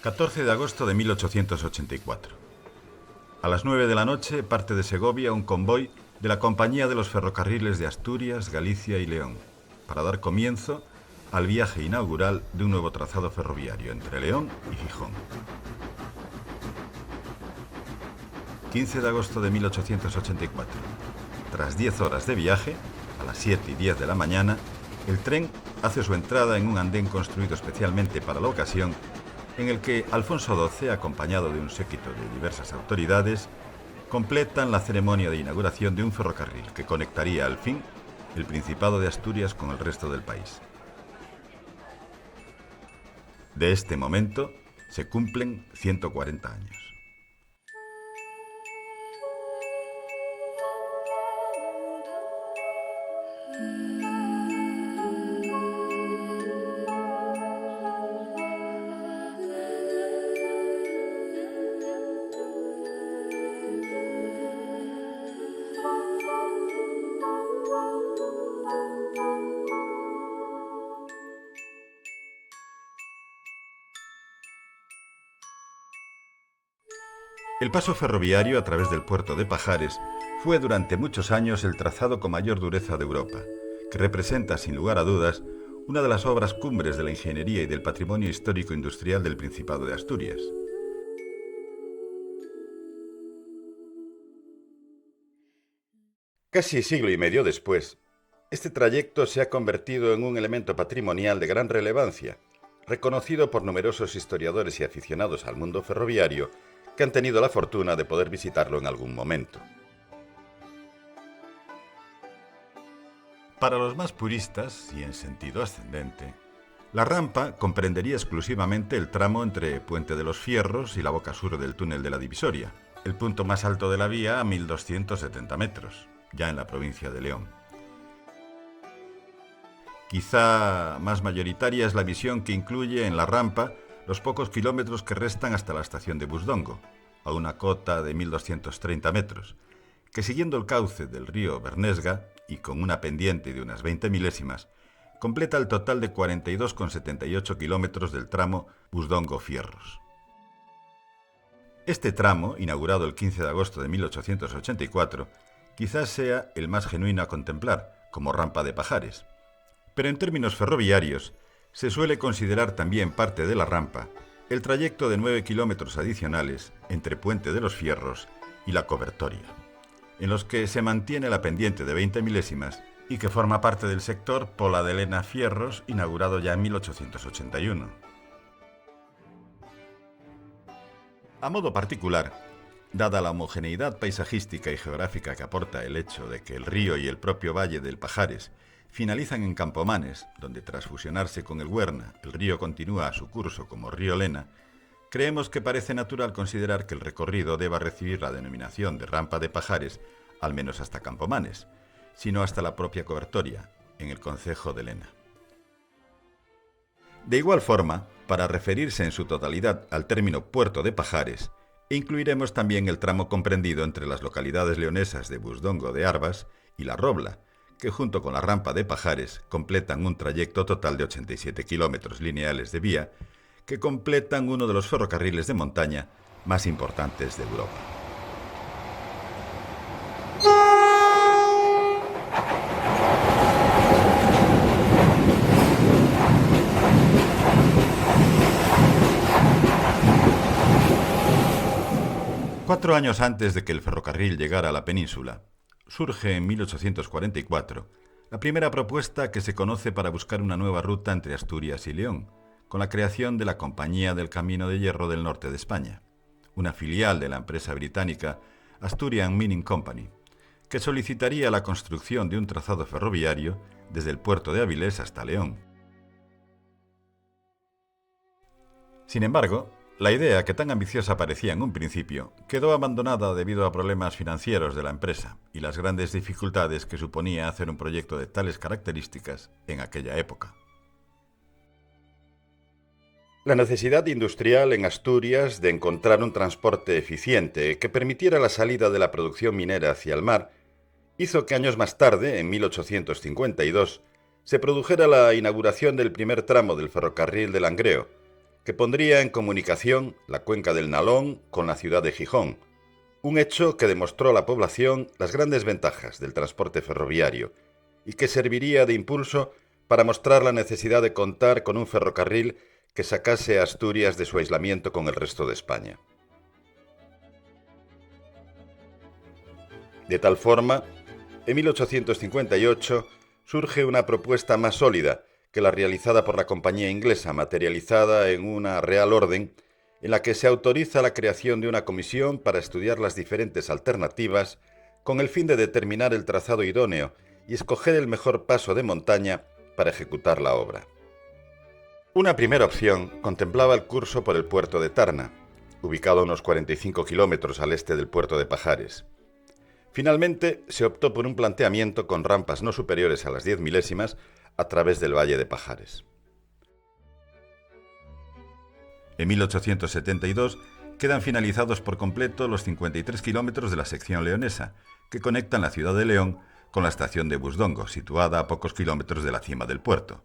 14 de agosto de 1884. A las 9 de la noche parte de Segovia un convoy de la Compañía de los Ferrocarriles de Asturias, Galicia y León, para dar comienzo al viaje inaugural de un nuevo trazado ferroviario entre León y Gijón. 15 de agosto de 1884. Tras 10 horas de viaje, a las 7:10 de la mañana, el tren hace su entrada en un andén construido especialmente para la ocasión, en el que Alfonso XII, acompañado de un séquito de diversas autoridades, completan la ceremonia de inauguración de un ferrocarril que conectaría al fin el Principado de Asturias con el resto del país. De este momento se cumplen 140 años. El paso ferroviario a través del puerto de Pajares fue durante muchos años el trazado con mayor dureza de Europa, que representa, sin lugar a dudas, una de las obras cumbres de la ingeniería y del patrimonio histórico-industrial del Principado de Asturias. Casi siglo y medio después, este trayecto se ha convertido en un elemento patrimonial de gran relevancia, reconocido por numerosos historiadores y aficionados al mundo ferroviario que han tenido la fortuna de poder visitarlo en algún momento. Para los más puristas, y en sentido ascendente, la rampa comprendería exclusivamente el tramo entre Puente de los Fierros y la boca sur del túnel de la Divisoria, el punto más alto de la vía a 1.270 metros, ya en la provincia de León. Quizá más mayoritaria es la visión que incluye en la rampa los pocos kilómetros que restan hasta la estación de Busdongo, a una cota de 1.230 metros, que siguiendo el cauce del río Bernesga y con una pendiente de unas 20 milésimas, completa el total de 42,78 kilómetros del tramo Busdongo-Fierros. Este tramo, inaugurado el 15 de agosto de 1884, quizás sea el más genuino a contemplar, como rampa de Pajares. Pero en términos ferroviarios, se suele considerar también parte de la rampa el trayecto de 9 kilómetros adicionales entre Puente de los Fierros y la Cobertoria, en los que se mantiene la pendiente de 20 milésimas y que forma parte del sector Pola de Lena-Fierros, inaugurado ya en 1881. A modo particular, dada la homogeneidad paisajística y geográfica que aporta el hecho de que el río y el propio valle del Pajares finalizan en Campomanes, donde tras fusionarse con el Huerna, el río continúa a su curso como río Lena, creemos que parece natural considerar que el recorrido deba recibir la denominación de rampa de Pajares, al menos hasta Campomanes, sino hasta la propia Cobertoria, en el concejo de Lena. De igual forma, para referirse en su totalidad al término Puerto de Pajares, incluiremos también el tramo comprendido entre las localidades leonesas de Busdongo de Arvas y La Robla, que junto con la rampa de Pajares completan un trayecto total de 87 kilómetros lineales de vía, que completan uno de los ferrocarriles de montaña más importantes de Europa. Cuatro años antes de que el ferrocarril llegara a la península, surge en 1844 la primera propuesta que se conoce para buscar una nueva ruta entre Asturias y León, con la creación de la Compañía del Camino de Hierro del Norte de España, una filial de la empresa británica Asturian Mining Company, que solicitaría la construcción de un trazado ferroviario desde el puerto de Avilés hasta León. Sin embargo, la idea, que tan ambiciosa parecía en un principio, quedó abandonada debido a problemas financieros de la empresa y las grandes dificultades que suponía hacer un proyecto de tales características en aquella época. La necesidad industrial en Asturias de encontrar un transporte eficiente que permitiera la salida de la producción minera hacia el mar hizo que años más tarde, en 1852, se produjera la inauguración del primer tramo del ferrocarril de Langreo, que pondría en comunicación la cuenca del Nalón con la ciudad de Gijón, un hecho que demostró a la población las grandes ventajas del transporte ferroviario y que serviría de impulso para mostrar la necesidad de contar con un ferrocarril que sacase a Asturias de su aislamiento con el resto de España. De tal forma, en 1858 surge una propuesta más sólida que la realizada por la compañía inglesa, materializada en una Real Orden, en la que se autoriza la creación de una comisión para estudiar las diferentes alternativas con el fin de determinar el trazado idóneo y escoger el mejor paso de montaña para ejecutar la obra. Una primera opción contemplaba el curso por el puerto de Tarna, ubicado a unos 45 kilómetros al este del puerto de Pajares. Finalmente, se optó por un planteamiento con rampas no superiores a las 10 milésimas a través del Valle de Pajares. En 1872 quedan finalizados por completo los 53 kilómetros de la sección leonesa, que conectan la ciudad de León con la estación de Busdongo, situada a pocos kilómetros de la cima del puerto.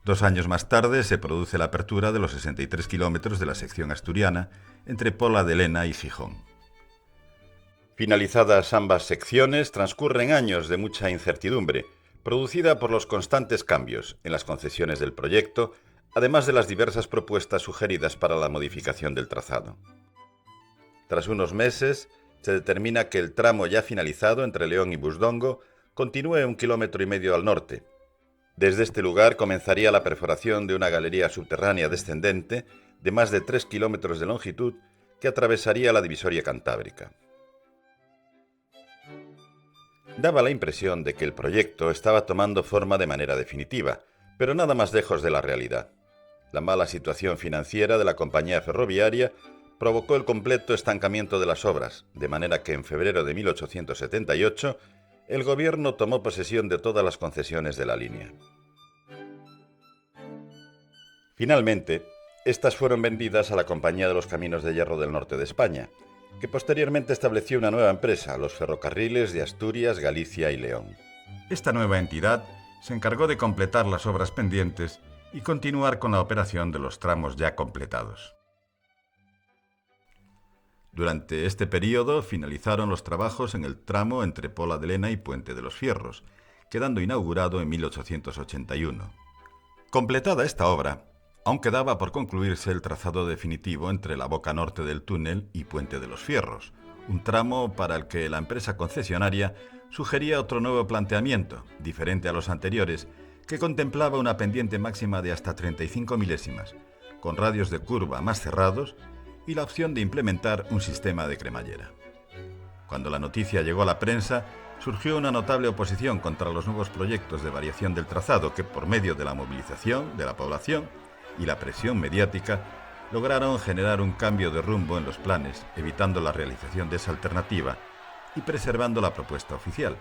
2 años más tarde se produce la apertura de los 63 kilómetros de la sección asturiana entre Pola de Lena y Gijón. Finalizadas ambas secciones, transcurren años de mucha incertidumbre, producida por los constantes cambios en las concesiones del proyecto, además de las diversas propuestas sugeridas para la modificación del trazado. Tras unos meses, se determina que el tramo ya finalizado entre León y Busdongo continúe 1,5 kilómetros al norte. Desde este lugar comenzaría la perforación de una galería subterránea descendente de más de 3 kilómetros de longitud que atravesaría la divisoria cantábrica. Daba la impresión de que el proyecto estaba tomando forma de manera definitiva, pero nada más lejos de la realidad. La mala situación financiera de la compañía ferroviaria provocó el completo estancamiento de las obras, de manera que en febrero de 1878 el gobierno tomó posesión de todas las concesiones de la línea. Finalmente, estas fueron vendidas a la Compañía de los Caminos de Hierro del Norte de España, que posteriormente estableció una nueva empresa, los ferrocarriles de Asturias, Galicia y León. Esta nueva entidad se encargó de completar las obras pendientes y continuar con la operación de los tramos ya completados. Durante este periodo finalizaron los trabajos en el tramo entre Pola de Lena y Puente de los Fierros, quedando inaugurado en 1881. Completada esta obra, aún quedaba por concluirse el trazado definitivo entre la boca norte del túnel y Puente de los Fierros, un tramo para el que la empresa concesionaria sugería otro nuevo planteamiento, diferente a los anteriores, que contemplaba una pendiente máxima de hasta 35 milésimas, con radios de curva más cerrados y la opción de implementar un sistema de cremallera. Cuando la noticia llegó a la prensa, surgió una notable oposición contra los nuevos proyectos de variación del trazado que, por medio de la movilización de la población y la presión mediática, lograron generar un cambio de rumbo en los planes, evitando la realización de esa alternativa y preservando la propuesta oficial.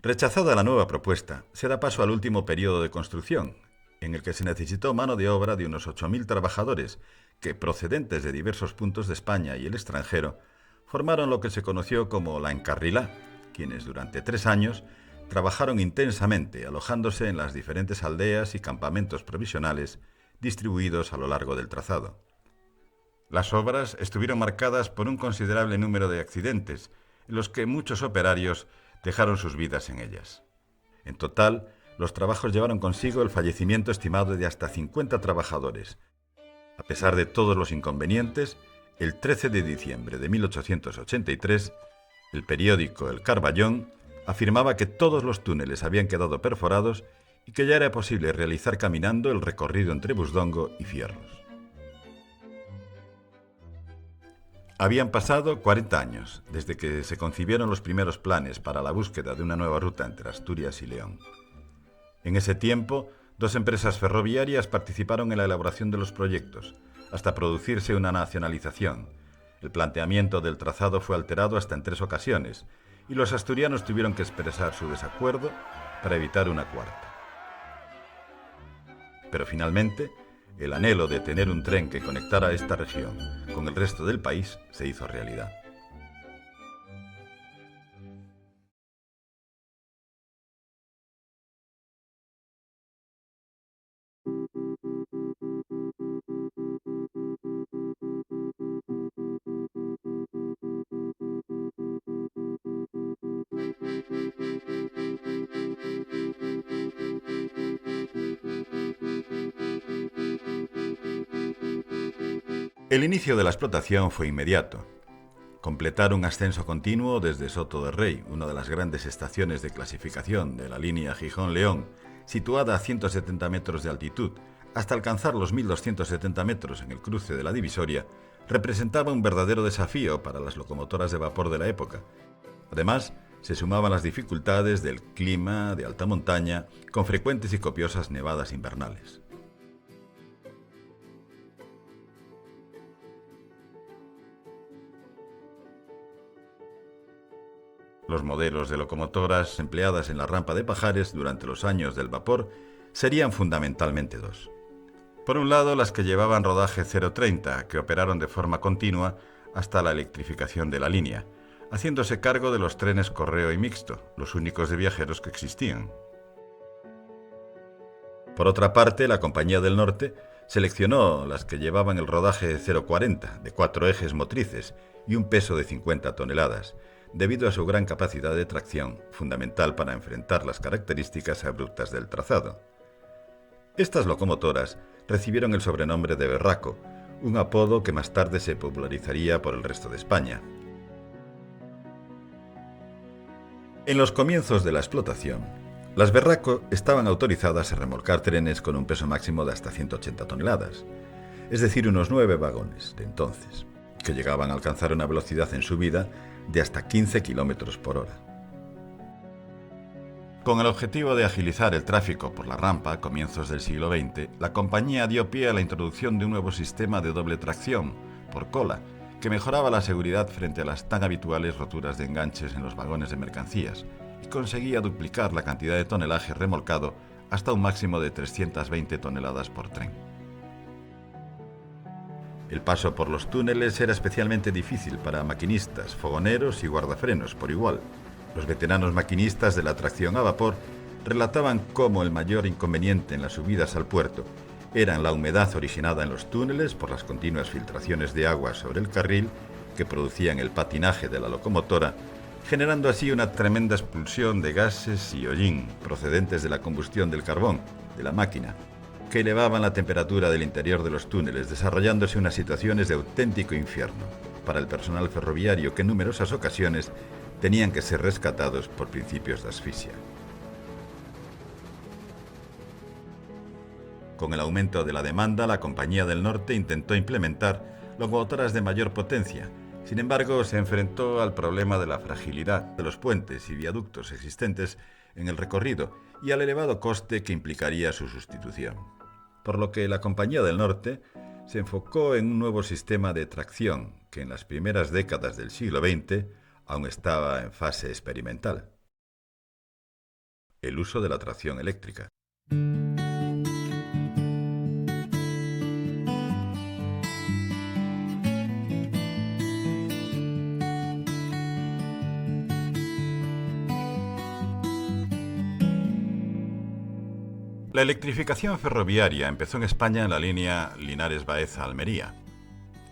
Rechazada la nueva propuesta, se da paso al último periodo de construcción, en el que se necesitó mano de obra de unos 8.000 trabajadores que, procedentes de diversos puntos de España y el extranjero, formaron lo que se conoció como la Encarrilá, quienes durante 3 años trabajaron intensamente alojándose en las diferentes aldeas y campamentos provisionales distribuidos a lo largo del trazado. Las obras estuvieron marcadas por un considerable número de accidentes, en los que muchos operarios dejaron sus vidas en ellas. En total, los trabajos llevaron consigo el fallecimiento estimado de hasta 50 trabajadores. A pesar de todos los inconvenientes, el 13 de diciembre de 1883, el periódico El Carballón afirmaba que todos los túneles habían quedado perforados y que ya era posible realizar caminando el recorrido entre Busdongo y Fierros. Habían pasado 40 años desde que se concibieron los primeros planes para la búsqueda de una nueva ruta entre Asturias y León. En ese tiempo, 2 empresas ferroviarias participaron en la elaboración de los proyectos, hasta producirse una nacionalización. El planteamiento del trazado fue alterado hasta en 3 ocasiones, y los asturianos tuvieron que expresar su desacuerdo para evitar una cuarta. Pero finalmente, el anhelo de tener un tren que conectara esta región con el resto del país se hizo realidad. El inicio de la explotación fue inmediato. Completar un ascenso continuo desde Soto de Rey, una de las grandes estaciones de clasificación de la línea Gijón-León, situada a 170 metros de altitud, hasta alcanzar los 1.270 metros en el cruce de la divisoria, representaba un verdadero desafío para las locomotoras de vapor de la época. Además, se sumaban las dificultades del clima de alta montaña, con frecuentes y copiosas nevadas invernales. Los modelos de locomotoras empleadas en la rampa de Pajares durante los años del vapor serían fundamentalmente dos. Por un lado, las que llevaban rodaje 030, que operaron de forma continua hasta la electrificación de la línea, haciéndose cargo de los trenes correo y mixto, los únicos de viajeros que existían. Por otra parte, la Compañía del Norte seleccionó las que llevaban el rodaje 040, de 4 ejes motrices y un peso de 50 toneladas, debido a su gran capacidad de tracción, fundamental para enfrentar las características abruptas del trazado. Estas locomotoras recibieron el sobrenombre de Berraco, un apodo que más tarde se popularizaría por el resto de España. En los comienzos de la explotación, las Berraco estaban autorizadas a remolcar trenes con un peso máximo de hasta 180 toneladas, es decir, unos 9 vagones de entonces, que llegaban a alcanzar una velocidad en subida de hasta 15 km por hora. Con el objetivo de agilizar el tráfico por la rampa a comienzos del siglo XX, la compañía dio pie a la introducción de un nuevo sistema de doble tracción, por cola, que mejoraba la seguridad frente a las tan habituales roturas de enganches en los vagones de mercancías y conseguía duplicar la cantidad de tonelaje remolcado hasta un máximo de 320 toneladas por tren. El paso por los túneles era especialmente difícil para maquinistas, fogoneros y guardafrenos por igual. Los veteranos maquinistas de la tracción a vapor relataban cómo el mayor inconveniente en las subidas al puerto eran la humedad originada en los túneles por las continuas filtraciones de agua sobre el carril que producían el patinaje de la locomotora, generando así una tremenda expulsión de gases y hollín procedentes de la combustión del carbón de la máquina, que elevaban la temperatura del interior de los túneles, desarrollándose unas situaciones de auténtico infierno para el personal ferroviario que en numerosas ocasiones tenían que ser rescatados por principios de asfixia. Con el aumento de la demanda, la Compañía del Norte intentó implementar locomotoras de mayor potencia. Sin embargo, se enfrentó al problema de la fragilidad de los puentes y viaductos existentes en el recorrido y al elevado coste que implicaría su sustitución. Por lo que la Compañía del Norte se enfocó en un nuevo sistema de tracción que en las primeras décadas del siglo XX aún estaba en fase experimental: el uso de la tracción eléctrica. La electrificación ferroviaria empezó en España en la línea Linares-Baeza-Almería.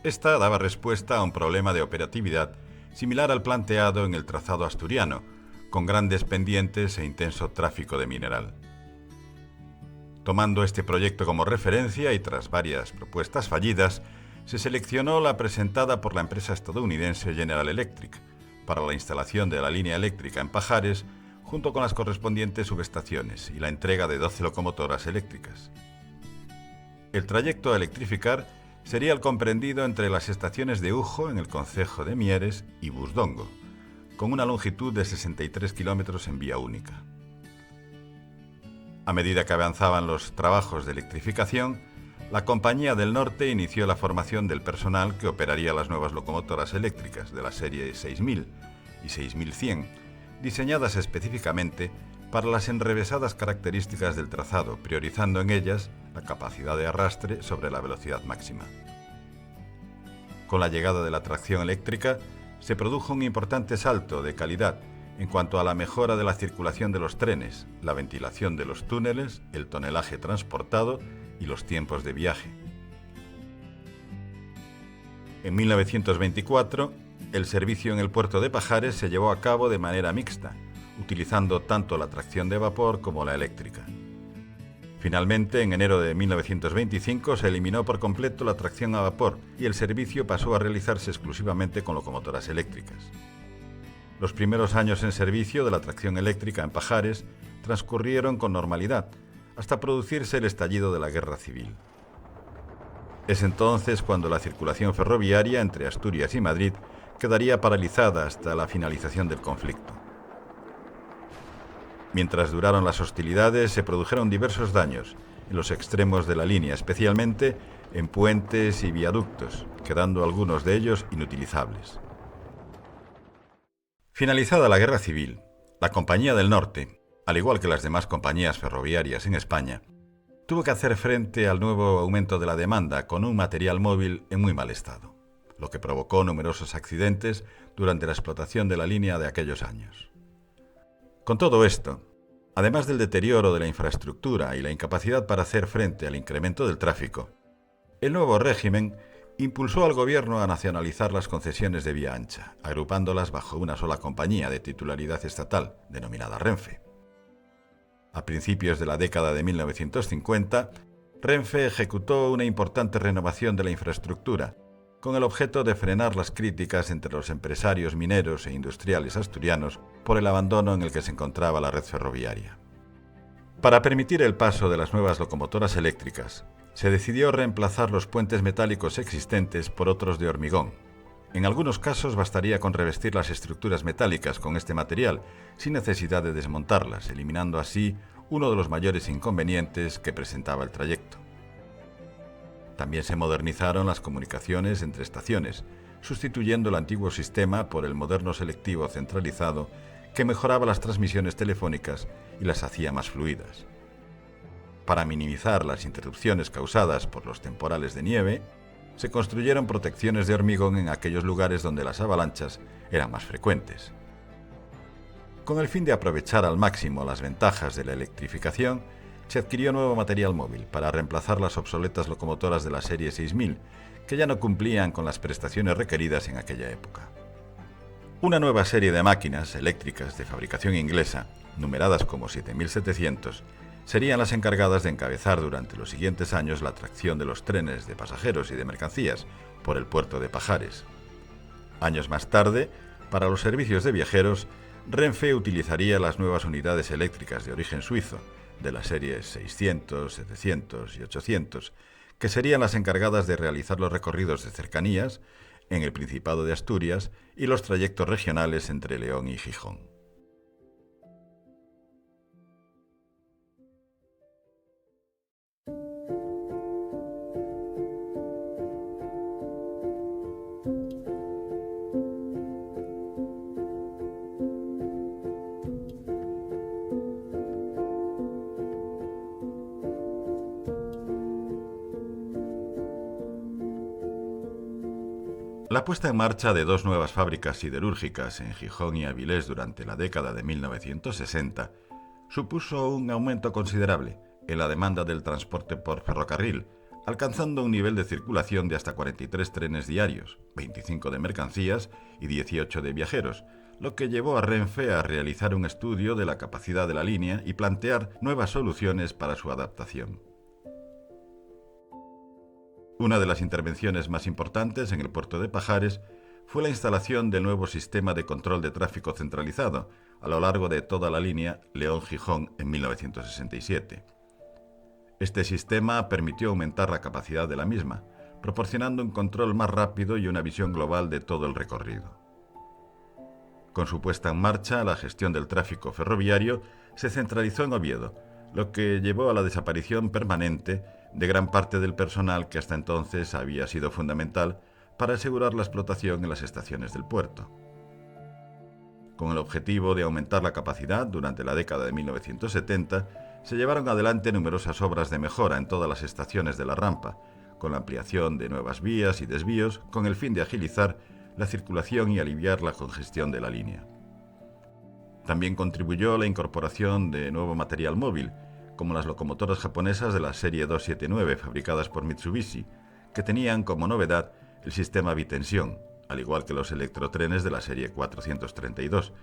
Esta daba respuesta a un problema de operatividad similar al planteado en el trazado asturiano, con grandes pendientes e intenso tráfico de mineral. Tomando este proyecto como referencia y tras varias propuestas fallidas, se seleccionó la presentada por la empresa estadounidense General Electric para la instalación de la línea eléctrica en Pajares, junto con las correspondientes subestaciones y la entrega de 12 locomotoras eléctricas. El trayecto a electrificar sería el comprendido entre las estaciones de Ujo, en el concejo de Mieres, y Busdongo, con una longitud de 63 kilómetros en vía única. A medida que avanzaban los trabajos de electrificación, la Compañía del Norte inició la formación del personal que operaría las nuevas locomotoras eléctricas de la serie 6000 y 6100, diseñadas específicamente para las enrevesadas características del trazado, priorizando en ellas la capacidad de arrastre sobre la velocidad máxima. Con la llegada de la tracción eléctrica, se produjo un importante salto de calidad en cuanto a la mejora de la circulación de los trenes, la ventilación de los túneles, el tonelaje transportado y los tiempos de viaje. En 1924, el servicio en el puerto de Pajares se llevó a cabo de manera mixta, utilizando tanto la tracción de vapor como la eléctrica. Finalmente, en enero de 1925 se eliminó por completo la tracción a vapor y el servicio pasó a realizarse exclusivamente con locomotoras eléctricas. Los primeros años en servicio de la tracción eléctrica en Pajares transcurrieron con normalidad, hasta producirse el estallido de la Guerra Civil. Es entonces cuando la circulación ferroviaria entre Asturias y Madrid quedaría paralizada hasta la finalización del conflicto. Mientras duraron las hostilidades, se produjeron diversos daños en los extremos de la línea, especialmente en puentes y viaductos, quedando algunos de ellos inutilizables. Finalizada la Guerra Civil, la Compañía del Norte, al igual que las demás compañías ferroviarias en España, tuvo que hacer frente al nuevo aumento de la demanda con un material móvil en muy mal estado, lo que provocó numerosos accidentes durante la explotación de la línea de aquellos años. Con todo esto, además del deterioro de la infraestructura y la incapacidad para hacer frente al incremento del tráfico, el nuevo régimen impulsó al gobierno a nacionalizar las concesiones de vía ancha, agrupándolas bajo una sola compañía de titularidad estatal, denominada Renfe. A principios de la década de 1950, Renfe ejecutó una importante renovación de la infraestructura, con el objeto de frenar las críticas entre los empresarios mineros e industriales asturianos por el abandono en el que se encontraba la red ferroviaria. Para permitir el paso de las nuevas locomotoras eléctricas, se decidió reemplazar los puentes metálicos existentes por otros de hormigón. En algunos casos bastaría con revestir las estructuras metálicas con este material, sin necesidad de desmontarlas, eliminando así uno de los mayores inconvenientes que presentaba el trayecto. También se modernizaron las comunicaciones entre estaciones, sustituyendo el antiguo sistema por el moderno selectivo centralizado que mejoraba las transmisiones telefónicas y las hacía más fluidas. Para minimizar las interrupciones causadas por los temporales de nieve, se construyeron protecciones de hormigón en aquellos lugares donde las avalanchas eran más frecuentes. Con el fin de aprovechar al máximo las ventajas de la electrificación, se adquirió nuevo material móvil para reemplazar las obsoletas locomotoras de la serie 6000, que ya no cumplían con las prestaciones requeridas en aquella época. Una nueva serie de máquinas eléctricas de fabricación inglesa, numeradas como 7700, serían las encargadas de encabezar durante los siguientes años la tracción de los trenes de pasajeros y de mercancías por el puerto de Pajares. Años más tarde, para los servicios de viajeros, Renfe utilizaría las nuevas unidades eléctricas de origen suizo, de las series 600, 700 y 800, que serían las encargadas de realizar los recorridos de cercanías en el Principado de Asturias y los trayectos regionales entre León y Gijón. La puesta en marcha de dos nuevas fábricas siderúrgicas en Gijón y Avilés durante la década de 1960 supuso un aumento considerable en la demanda del transporte por ferrocarril, alcanzando un nivel de circulación de hasta 43 trenes diarios, 25 de mercancías y 18 de viajeros, lo que llevó a Renfe a realizar un estudio de la capacidad de la línea y plantear nuevas soluciones para su adaptación. Una de las intervenciones más importantes en el puerto de Pajares fue la instalación del nuevo sistema de control de tráfico centralizado a lo largo de toda la línea León-Gijón en 1967. Este sistema permitió aumentar la capacidad de la misma, proporcionando un control más rápido y una visión global de todo el recorrido. Con su puesta en marcha, la gestión del tráfico ferroviario se centralizó en Oviedo, lo que llevó a la desaparición permanente de gran parte del personal que hasta entonces había sido fundamental para asegurar la explotación en las estaciones del puerto. Con el objetivo de aumentar la capacidad, durante la década de 1970, se llevaron adelante numerosas obras de mejora en todas las estaciones de la rampa, con la ampliación de nuevas vías y desvíos, con el fin de agilizar la circulación y aliviar la congestión de la línea. También contribuyó la incorporación de nuevo material móvil, como las locomotoras japonesas de la serie 279 fabricadas por Mitsubishi, que tenían como novedad el sistema bitensión, al igual que los electrotrenes de la serie 432,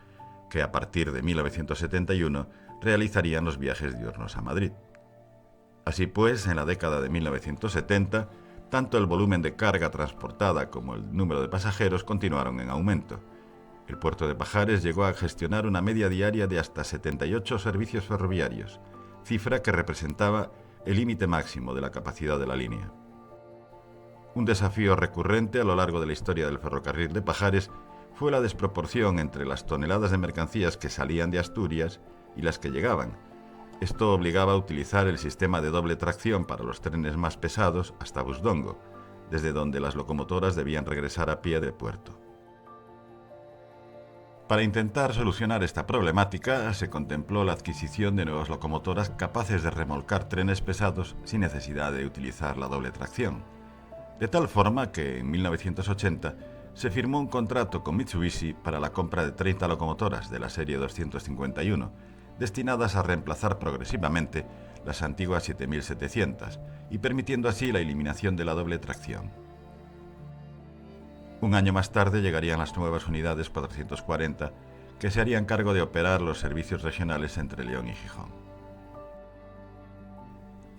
que a partir de 1971 realizarían los viajes diurnos a Madrid. Así pues, en la década de 1970, tanto el volumen de carga transportada como el número de pasajeros continuaron en aumento. El puerto de Pajares llegó a gestionar una media diaria de hasta 78 servicios ferroviarios, cifra que representaba el límite máximo de la capacidad de la línea. Un desafío recurrente a lo largo de la historia del ferrocarril de Pajares fue la desproporción entre las toneladas de mercancías que salían de Asturias y las que llegaban. Esto obligaba a utilizar el sistema de doble tracción para los trenes más pesados hasta Busdongo, desde donde las locomotoras debían regresar a pie del puerto. Para intentar solucionar esta problemática, se contempló la adquisición de nuevas locomotoras capaces de remolcar trenes pesados sin necesidad de utilizar la doble tracción. De tal forma que en 1980 se firmó un contrato con Mitsubishi para la compra de 30 locomotoras de la serie 251, destinadas a reemplazar progresivamente las antiguas 7700 y permitiendo así la eliminación de la doble tracción. Un año más tarde llegarían las nuevas unidades 440, que se harían cargo de operar los servicios regionales entre León y Gijón.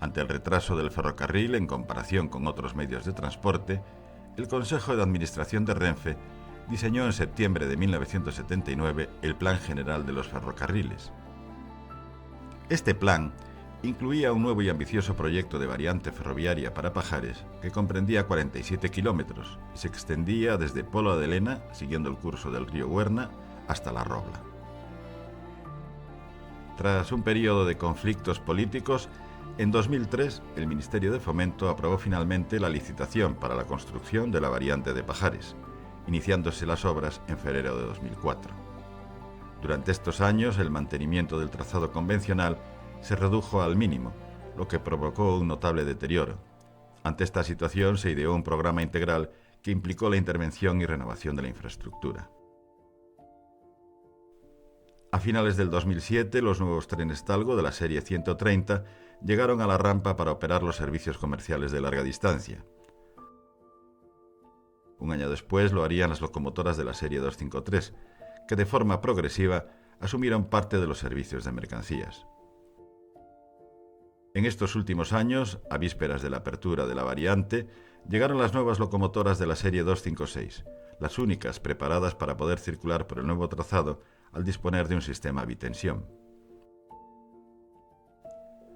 Ante el retraso del ferrocarril en comparación con otros medios de transporte, el Consejo de Administración de Renfe diseñó en septiembre de 1979 el Plan General de los Ferrocarriles. Este plan incluía un nuevo y ambicioso proyecto de variante ferroviaria para Pajares que comprendía 47 kilómetros y se extendía desde Pola de Lena, siguiendo el curso del río Huerna, hasta La Robla. Tras un periodo de conflictos políticos, en 2003 el Ministerio de Fomento aprobó finalmente la licitación para la construcción de la variante de Pajares, iniciándose las obras en febrero de 2004. Durante estos años, el mantenimiento del trazado convencional se redujo al mínimo, lo que provocó un notable deterioro. Ante esta situación se ideó un programa integral que implicó la intervención y renovación de la infraestructura. A finales del 2007, los nuevos trenes Talgo de la serie 130 llegaron a la rampa para operar los servicios comerciales de larga distancia. Un año después lo harían las locomotoras de la serie 253, que de forma progresiva asumieron parte de los servicios de mercancías. En estos últimos años, a vísperas de la apertura de la variante, llegaron las nuevas locomotoras de la serie 256, las únicas preparadas para poder circular por el nuevo trazado al disponer de un sistema bitensión.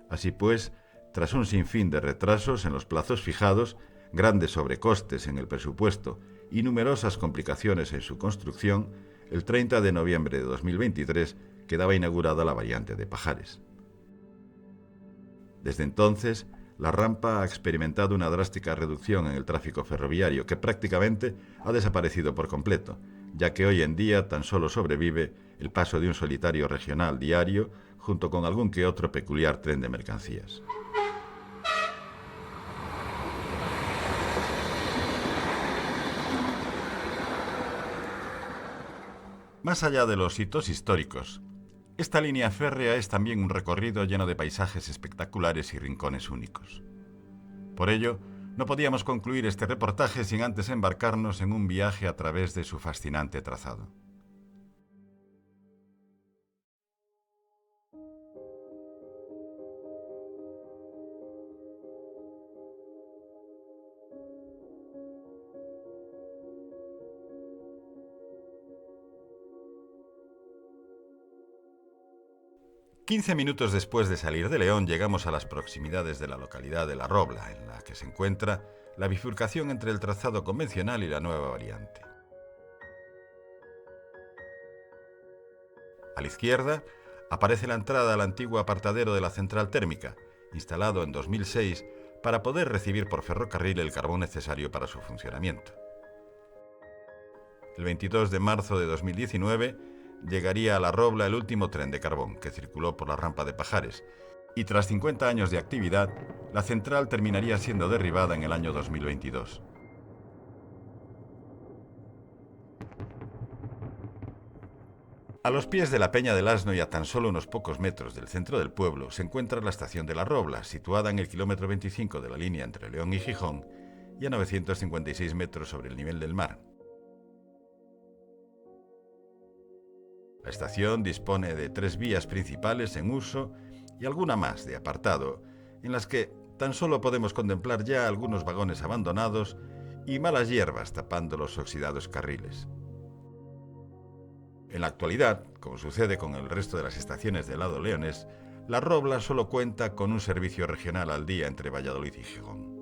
Así pues, tras un sinfín de retrasos en los plazos fijados, grandes sobrecostes en el presupuesto y numerosas complicaciones en su construcción, el 30 de noviembre de 2023 quedaba inaugurada la variante de Pajares. Desde entonces, la rampa ha experimentado una drástica reducción en el tráfico ferroviario que prácticamente ha desaparecido por completo, ya que hoy en día tan solo sobrevive el paso de un solitario regional diario junto con algún que otro peculiar tren de mercancías. Más allá de los hitos históricos, esta línea férrea es también un recorrido lleno de paisajes espectaculares y rincones únicos. Por ello, no podíamos concluir este reportaje sin antes embarcarnos en un viaje a través de su fascinante trazado. «15 minutos después de salir de León llegamos a las proximidades de la localidad de La Robla, en la que se encuentra la bifurcación entre el trazado convencional y la nueva variante. A la izquierda aparece la entrada al antiguo apartadero de la central térmica, instalado en 2006 para poder recibir por ferrocarril el carbón necesario para su funcionamiento. El 22 de marzo de 2019 llegaría a La Robla el último tren de carbón que circuló por la rampa de Pajares, y tras 50 años de actividad, la central terminaría siendo derribada en el año 2022. A los pies de la Peña del Asno y a tan solo unos pocos metros del centro del pueblo se encuentra la estación de La Robla, situada en el kilómetro 25 de la línea entre León y Gijón y a 956 metros sobre el nivel del mar. La estación dispone de 3 vías principales en uso y alguna más de apartado, en las que tan solo podemos contemplar ya algunos vagones abandonados y malas hierbas tapando los oxidados carriles. En la actualidad, como sucede con el resto de las estaciones del lado leonés, La Robla solo cuenta con un servicio regional al día entre Valladolid y Gijón.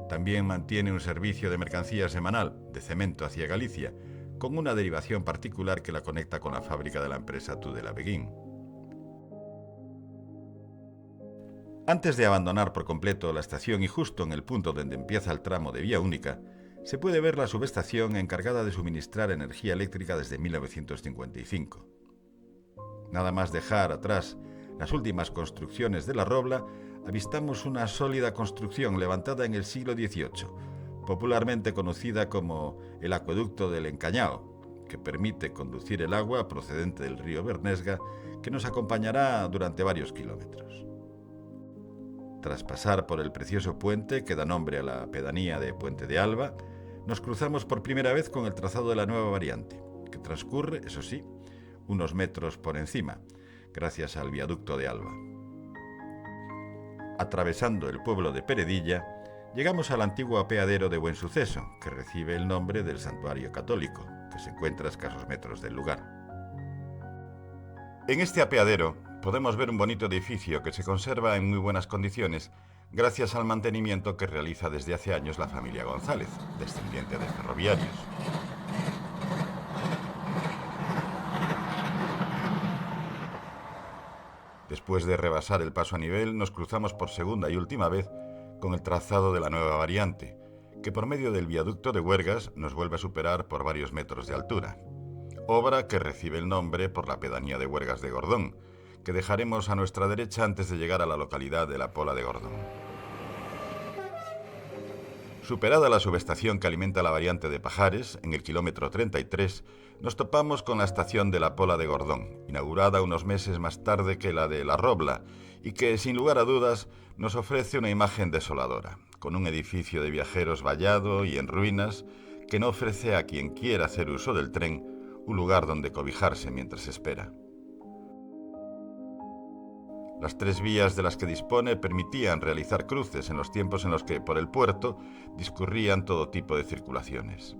También mantiene un servicio de mercancías semanal de cemento hacia Galicia, con una derivación particular que la conecta con la fábrica de la empresa Tudela Beguín. Antes de abandonar por completo la estación y justo en el punto donde empieza el tramo de vía única, se puede ver la subestación encargada de suministrar energía eléctrica desde 1955. Nada más dejar atrás las últimas construcciones de La Robla, avistamos una sólida construcción levantada en el siglo XVIII, popularmente conocida como el Acueducto del Encañao, que permite conducir el agua procedente del río Bernesga, que nos acompañará durante varios kilómetros. Tras pasar por el precioso puente que da nombre a la pedanía de Puente de Alba, nos cruzamos por primera vez con el trazado de la nueva variante, que transcurre, eso sí, unos metros por encima, gracias al viaducto de Alba. Atravesando el pueblo de Peredilla, llegamos al antiguo apeadero de Buen Suceso, que recibe el nombre del santuario católico, que se encuentra a escasos metros del lugar. En este apeadero podemos ver un bonito edificio que se conserva en muy buenas condiciones gracias al mantenimiento que realiza desde hace años la familia González, descendiente de ferroviarios. Después de rebasar el paso a nivel, nos cruzamos por segunda y última vez con el trazado de la nueva variante, que por medio del viaducto de Huergas nos vuelve a superar por varios metros de altura. Obra que recibe el nombre por la pedanía de Huergas de Gordón, que dejaremos a nuestra derecha antes de llegar a la localidad de La Pola de Gordón. Superada la subestación que alimenta la variante de Pajares, en el kilómetro 33, nos topamos con la estación de La Pola de Gordón, inaugurada unos meses más tarde que la de La Robla, y que, sin lugar a dudas, nos ofrece una imagen desoladora, con un edificio de viajeros vallado y en ruinas, que no ofrece a quien quiera hacer uso del tren un lugar donde cobijarse mientras espera. Las 3 vías de las que dispone permitían realizar cruces en los tiempos en los que por el puerto discurrían todo tipo de circulaciones.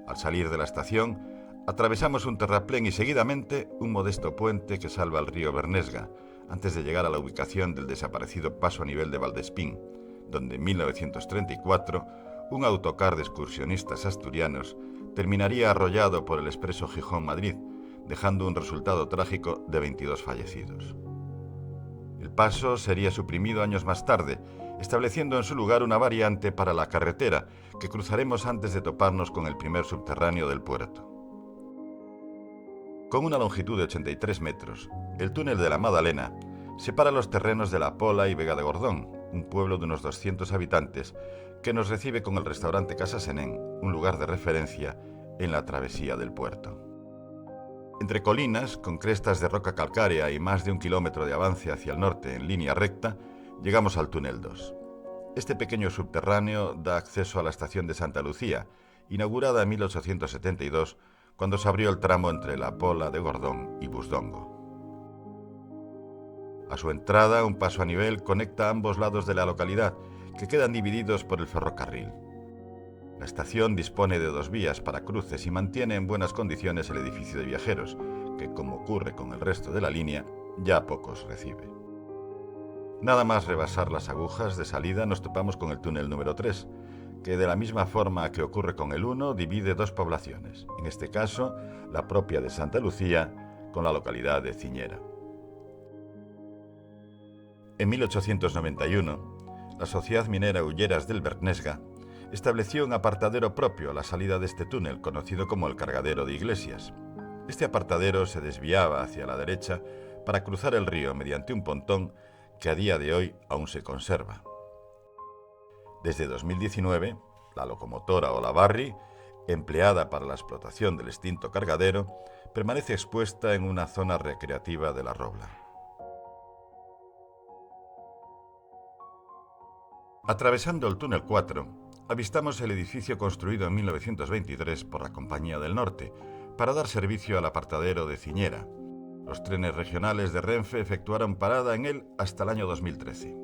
Al salir de la estación, atravesamos un terraplén y seguidamente un modesto puente que salva al río Bernesga, antes de llegar a la ubicación del desaparecido paso a nivel de Valdespín, donde en 1934 un autocar de excursionistas asturianos terminaría arrollado por el expreso Gijón-Madrid, dejando un resultado trágico de 22 fallecidos. El paso sería suprimido años más tarde, estableciendo en su lugar una variante para la carretera que cruzaremos antes de toparnos con el primer subterráneo del puerto. Con una longitud de 83 metros, el túnel de la Madalena separa los terrenos de La Pola y Vega de Gordón, un pueblo de unos 200 habitantes que nos recibe con el restaurante Casa Senén, un lugar de referencia en la travesía del puerto. Entre colinas, con crestas de roca calcárea y más de 1 kilómetro de avance hacia el norte en línea recta, llegamos al túnel 2. Este pequeño subterráneo da acceso a la estación de Santa Lucía, inaugurada en 1872, cuando se abrió el tramo entre La Pola de Gordón y Busdongo. A su entrada, un paso a nivel conecta ambos lados de la localidad, que quedan divididos por el ferrocarril. La estación dispone de 2 vías para cruces y mantiene en buenas condiciones el edificio de viajeros, que, como ocurre con el resto de la línea, ya pocos recibe. Nada más rebasar las agujas de salida nos topamos con el túnel número 3, que de la misma forma que ocurre con el 1 divide 2 poblaciones, en este caso la propia de Santa Lucía con la localidad de Ciñera. En 1891, la Sociedad Minera Hulleras del Bernesga estableció un apartadero propio a la salida de este túnel, conocido como el Cargadero de Iglesias. Este apartadero se desviaba hacia la derecha para cruzar el río mediante un pontón que a día de hoy aún se conserva. Desde 2019, la locomotora Olavarri, empleada para la explotación del extinto cargadero, permanece expuesta en una zona recreativa de La Robla. Atravesando el túnel 4, avistamos el edificio construido en 1923 por la Compañía del Norte para dar servicio al apartadero de Ciñera, Los trenes regionales de Renfe efectuaron parada en él hasta el año 2013.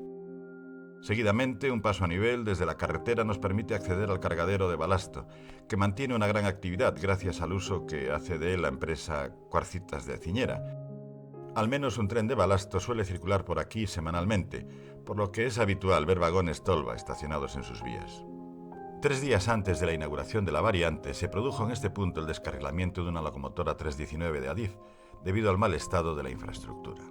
Seguidamente, un paso a nivel desde la carretera nos permite acceder al cargadero de balasto, que mantiene una gran actividad gracias al uso que hace de él la empresa Cuarcitas de Ciñera. Al menos un tren de balasto suele circular por aquí semanalmente, por lo que es habitual ver vagones Tolva estacionados en sus vías. 3 días antes de la inauguración de la variante, se produjo en este punto el descarrilamiento de una locomotora 319 de Adif, debido al mal estado de la infraestructura.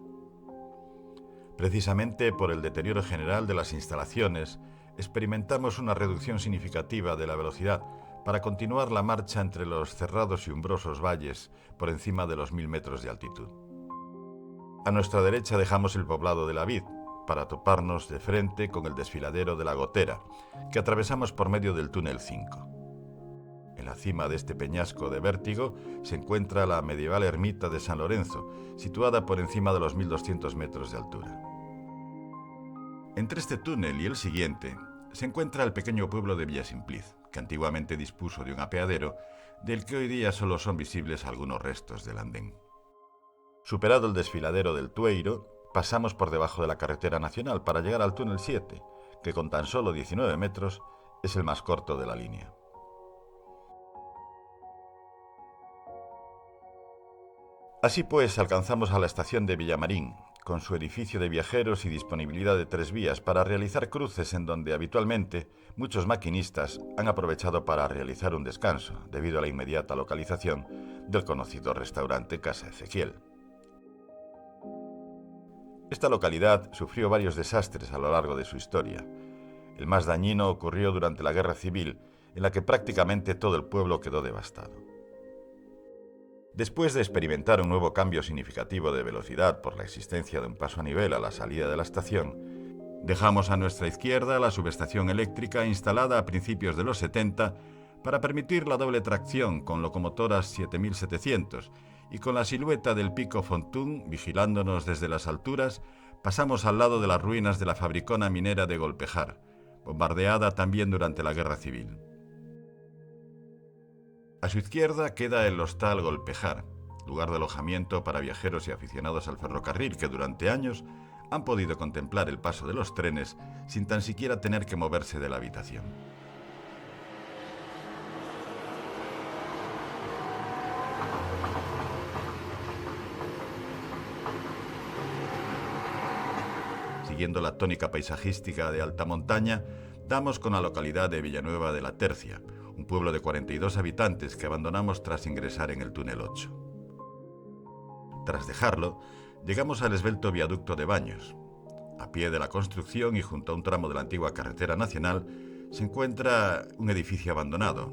Precisamente por el deterioro general de las instalaciones, experimentamos una reducción significativa de la velocidad para continuar la marcha entre los cerrados y umbrosos valles por encima de los 1000 metros de altitud. A nuestra derecha dejamos el poblado de la Vid, para toparnos de frente con el desfiladero de la Gotera, que atravesamos por medio del túnel 5. En la cima de este peñasco de vértigo se encuentra la medieval ermita de San Lorenzo, situada por encima de los 1200 metros de altura. Entre este túnel y el siguiente se encuentra el pequeño pueblo de Villasimpliz, que antiguamente dispuso de un apeadero, del que hoy día solo son visibles algunos restos del andén. Superado el desfiladero del Tueiro, pasamos por debajo de la carretera nacional para llegar al túnel 7, que con tan solo 19 metros es el más corto de la línea. Así pues, alcanzamos a la estación de Villamarín, con su edificio de viajeros y disponibilidad de 3 vías para realizar cruces en donde habitualmente muchos maquinistas han aprovechado para realizar un descanso, debido a la inmediata localización del conocido restaurante Casa Ezequiel. Esta localidad sufrió varios desastres a lo largo de su historia. El más dañino ocurrió durante la Guerra Civil, en la que prácticamente todo el pueblo quedó devastado. Después de experimentar un nuevo cambio significativo de velocidad por la existencia de un paso a nivel a la salida de la estación, dejamos a nuestra izquierda la subestación eléctrica instalada a principios de los 70 para permitir la doble tracción con locomotoras 7700, y con la silueta del pico Fontún vigilándonos desde las alturas, pasamos al lado de las ruinas de la fabricona minera de Golpejar, bombardeada también durante la Guerra Civil. A su izquierda queda el Hostal Golpejar, lugar de alojamiento para viajeros y aficionados al ferrocarril que durante años han podido contemplar el paso de los trenes sin tan siquiera tener que moverse de la habitación. Siguiendo la tónica paisajística de alta montaña, damos con la localidad de Villanueva de la Tercia, un pueblo de 42 habitantes que abandonamos tras ingresar en el túnel 8. Tras dejarlo, llegamos al esbelto viaducto de Baños. A pie de la construcción y junto a un tramo de la antigua carretera nacional se encuentra un edificio abandonado.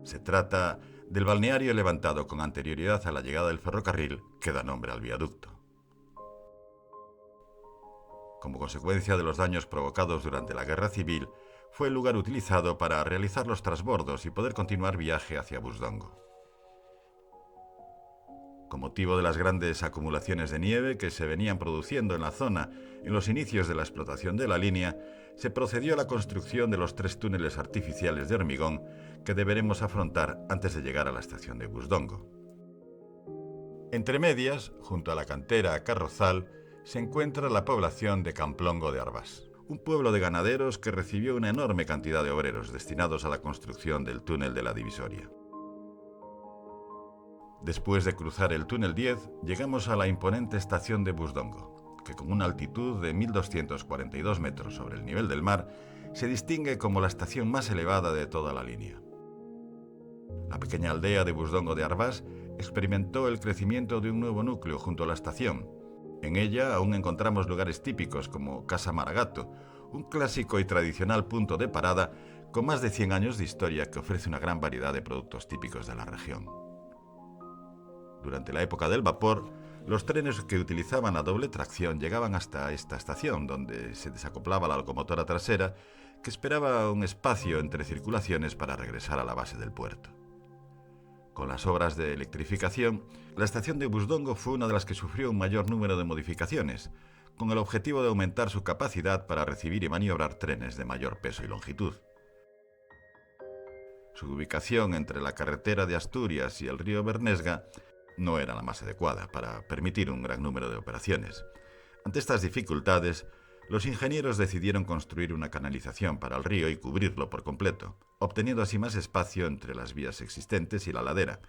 Se trata del balneario levantado con anterioridad a la llegada del ferrocarril que da nombre al viaducto. Como consecuencia de los daños provocados durante la Guerra Civil, fue el lugar utilizado para realizar los transbordos y poder continuar viaje hacia Busdongo. Con motivo de las grandes acumulaciones de nieve que se venían produciendo en la zona en los inicios de la explotación de la línea, se procedió a la construcción de los 3 túneles artificiales de hormigón que deberemos afrontar antes de llegar a la estación de Busdongo. Entre medias, junto a la cantera Carrozal, se encuentra la población de Camplongo de Arbás, un pueblo de ganaderos que recibió una enorme cantidad de obreros destinados a la construcción del túnel de la divisoria. Después de cruzar el túnel 10, llegamos a la imponente estación de Busdongo, que con una altitud de 1242 metros sobre el nivel del mar, se distingue como la estación más elevada de toda la línea. La pequeña aldea de Busdongo de Arbás experimentó el crecimiento de un nuevo núcleo junto a la estación. En ella aún encontramos lugares típicos como Casa Maragato, un clásico y tradicional punto de parada con más de 100 años de historia que ofrece una gran variedad de productos típicos de la región. Durante la época del vapor, los trenes que utilizaban la doble tracción llegaban hasta esta estación, donde se desacoplaba la locomotora trasera, que esperaba un espacio entre circulaciones para regresar a la base del puerto. Con las obras de electrificación, la estación de Busdongo fue una de las que sufrió un mayor número de modificaciones, con el objetivo de aumentar su capacidad para recibir y maniobrar trenes de mayor peso y longitud. Su ubicación entre la carretera de Asturias y el río Bernesga no era la más adecuada para permitir un gran número de operaciones. Ante estas dificultades, los ingenieros decidieron construir una canalización para el río y cubrirlo por completo, obteniendo así más espacio entre las vías existentes y la ladera,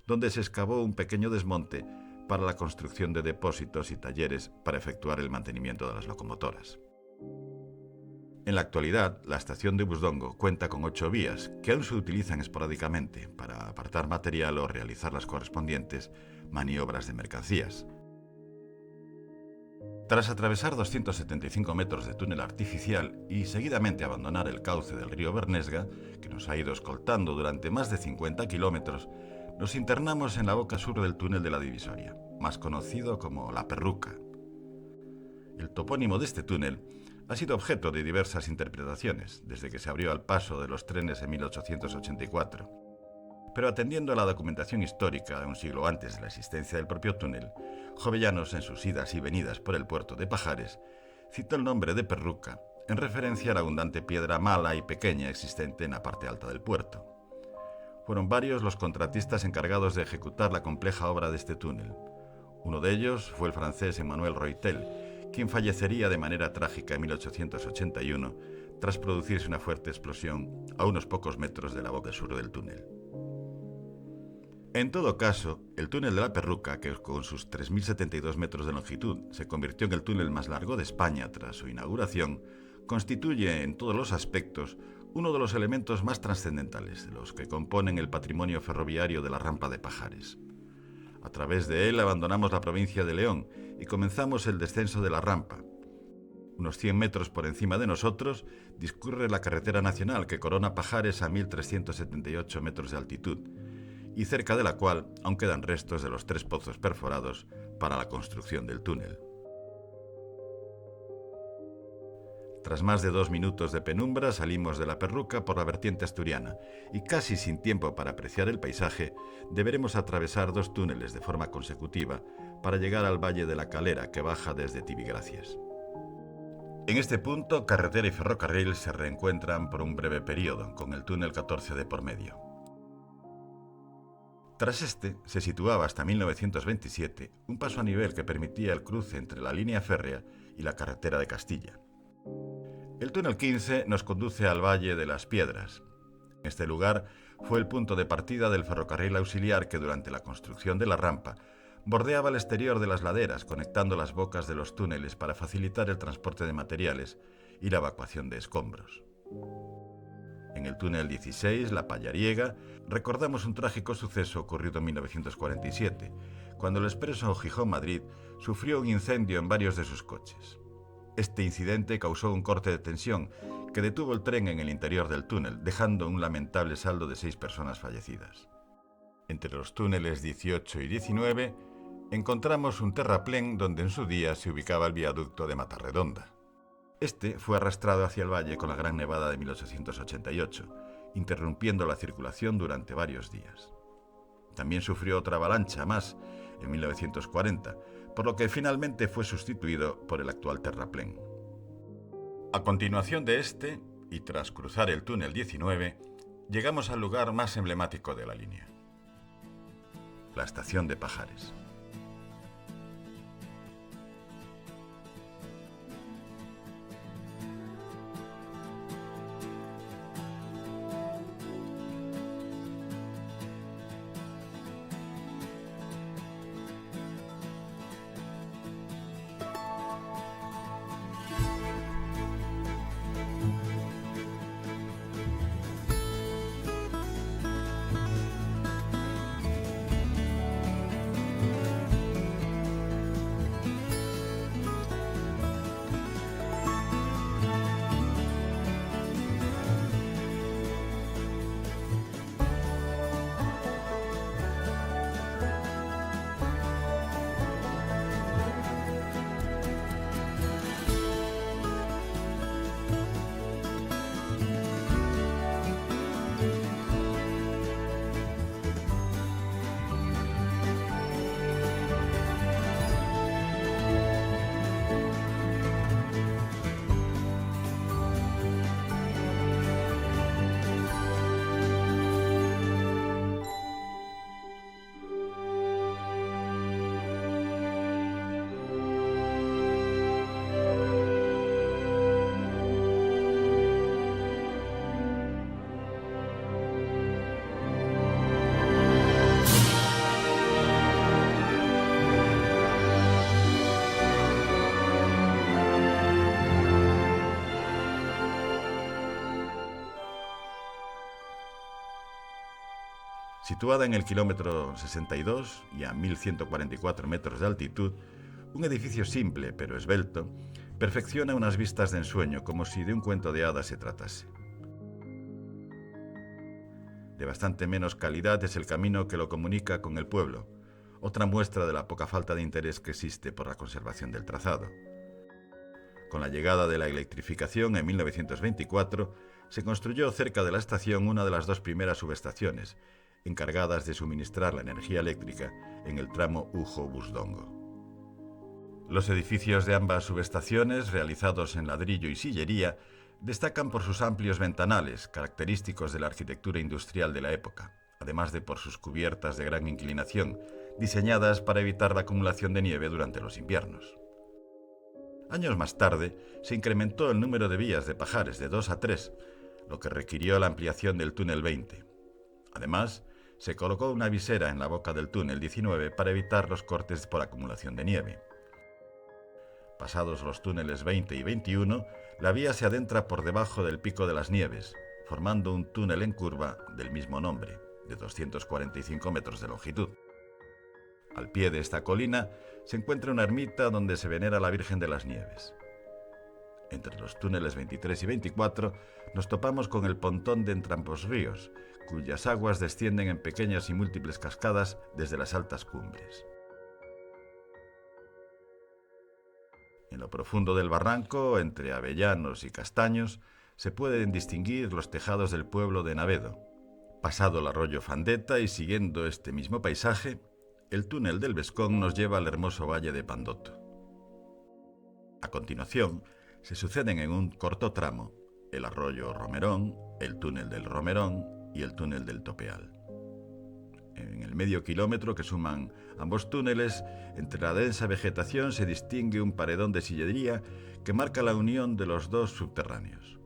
donde se excavó un pequeño desmonte para la construcción de depósitos y talleres para efectuar el mantenimiento de las locomotoras. En la actualidad, la estación de Busdongo cuenta con 8 vías, que aún se utilizan esporádicamente para apartar material o realizar las correspondientes maniobras de mercancías. Tras atravesar 275 metros de túnel artificial y seguidamente abandonar el cauce del río Bernesga, que nos ha ido escoltando durante más de 50 kilómetros, nos internamos en la boca sur del túnel de la Divisoria, más conocido como La Perruca. El topónimo de este túnel ha sido objeto de diversas interpretaciones desde que se abrió al paso de los trenes en 1884. Pero atendiendo a la documentación histórica de un siglo antes de la existencia del propio túnel, Jovellanos, en sus idas y venidas por el puerto de Pajares, citó el nombre de Perruca en referencia a la abundante piedra mala y pequeña existente en la parte alta del puerto. Fueron varios los contratistas encargados de ejecutar la compleja obra de este túnel. Uno de ellos fue el francés Emmanuel Reutel, quien fallecería de manera trágica en 1881 tras producirse una fuerte explosión a unos pocos metros de la boca sur del túnel. En todo caso, el túnel de la Perruca, que con sus 3.072 metros de longitud se convirtió en el túnel más largo de España tras su inauguración, constituye en todos los aspectos uno de los elementos más trascendentales de los que componen el patrimonio ferroviario de la Rampa de Pajares. A través de él abandonamos la provincia de León y comenzamos el descenso de la Rampa. Unos 100 metros por encima de nosotros discurre la carretera nacional que corona Pajares a 1.378 metros de altitud, y cerca de la cual aún quedan restos de los 3 pozos perforados para la construcción del túnel. Tras más de 2 minutos de penumbra salimos de la Perruca por la vertiente asturiana y casi sin tiempo para apreciar el paisaje, deberemos atravesar 2 túneles de forma consecutiva para llegar al Valle de la Calera que baja desde Tibigracias. En este punto, carretera y ferrocarril se reencuentran por un breve periodo, con el túnel 14 de por medio. Tras este, se situaba hasta 1927 un paso a nivel que permitía el cruce entre la línea férrea y la carretera de Castilla. El túnel 15 nos conduce al Valle de las Piedras. Este lugar fue el punto de partida del ferrocarril auxiliar que durante la construcción de la rampa bordeaba el exterior de las laderas, conectando las bocas de los túneles para facilitar el transporte de materiales y la evacuación de escombros. En el túnel 16, La Pallariega, recordamos un trágico suceso ocurrido en 1947, cuando el expreso Gijón-Madrid sufrió un incendio en varios de sus coches. Este incidente causó un corte de tensión que detuvo el tren en el interior del túnel, dejando un lamentable saldo de 6 personas fallecidas. Entre los túneles 18 y 19 encontramos un terraplén donde en su día se ubicaba el viaducto de Matarredonda. Este fue arrastrado hacia el valle con la gran nevada de 1888, interrumpiendo la circulación durante varios días. También sufrió otra avalancha más en 1940, por lo que finalmente fue sustituido por el actual terraplén. A continuación de este, y tras cruzar el túnel 19, llegamos al lugar más emblemático de la línea: la estación de Pajares. Situada en el kilómetro 62 y a 1144 metros de altitud, un edificio simple pero esbelto perfecciona unas vistas de ensueño como si de un cuento de hadas se tratase. De bastante menos calidad es el camino que lo comunica con el pueblo, otra muestra de la poca falta de interés que existe por la conservación del trazado. Con la llegada de la electrificación en 1924, se construyó cerca de la estación una de las dos primeras subestaciones, encargadas de suministrar la energía eléctrica en el tramo Ujo-Busdongo. Los edificios de ambas subestaciones, realizados en ladrillo y sillería, destacan por sus amplios ventanales, característicos de la arquitectura industrial de la época, además de por sus cubiertas de gran inclinación, diseñadas para evitar la acumulación de nieve durante los inviernos. Años más tarde, se incrementó el número de vías de Pajares de 2 a 3, lo que requirió la ampliación del túnel 20. Además, se colocó una visera en la boca del túnel 19 para evitar los cortes por acumulación de nieve. Pasados los túneles 20 y 21, la vía se adentra por debajo del Pico de las Nieves, formando un túnel en curva del mismo nombre, de 245 metros de longitud. Al pie de esta colina se encuentra una ermita donde se venera a la Virgen de las Nieves. Entre los túneles 23 y 24 nos topamos con el pontón de Entramposríos, cuyas aguas descienden en pequeñas y múltiples cascadas desde las altas cumbres. En lo profundo del barranco, entre avellanos y castaños, se pueden distinguir los tejados del pueblo de Navedo. Pasado el arroyo Fandeta y siguiendo este mismo paisaje, el túnel del Vescón nos lleva al hermoso valle de Pandoto. A continuación, se suceden en un corto tramo el arroyo Romerón, el túnel del Romerón y el túnel del Topeal. En el medio kilómetro que suman ambos túneles, entre la densa vegetación se distingue un paredón de sillería que marca la unión de los dos subterráneos.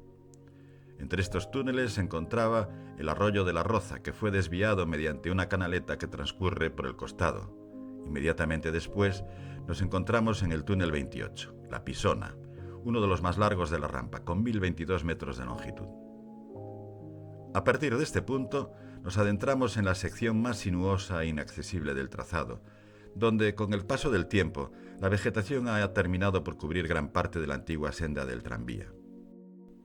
Entre estos túneles se encontraba el arroyo de la Roza, que fue desviado mediante una canaleta que transcurre por el costado. Inmediatamente después nos encontramos en el túnel 28, la Pisona, uno de los más largos de la rampa, con 1022 metros de longitud. A partir de este punto, nos adentramos en la sección más sinuosa e inaccesible del trazado, donde, con el paso del tiempo, la vegetación ha terminado por cubrir gran parte de la antigua senda del tranvía.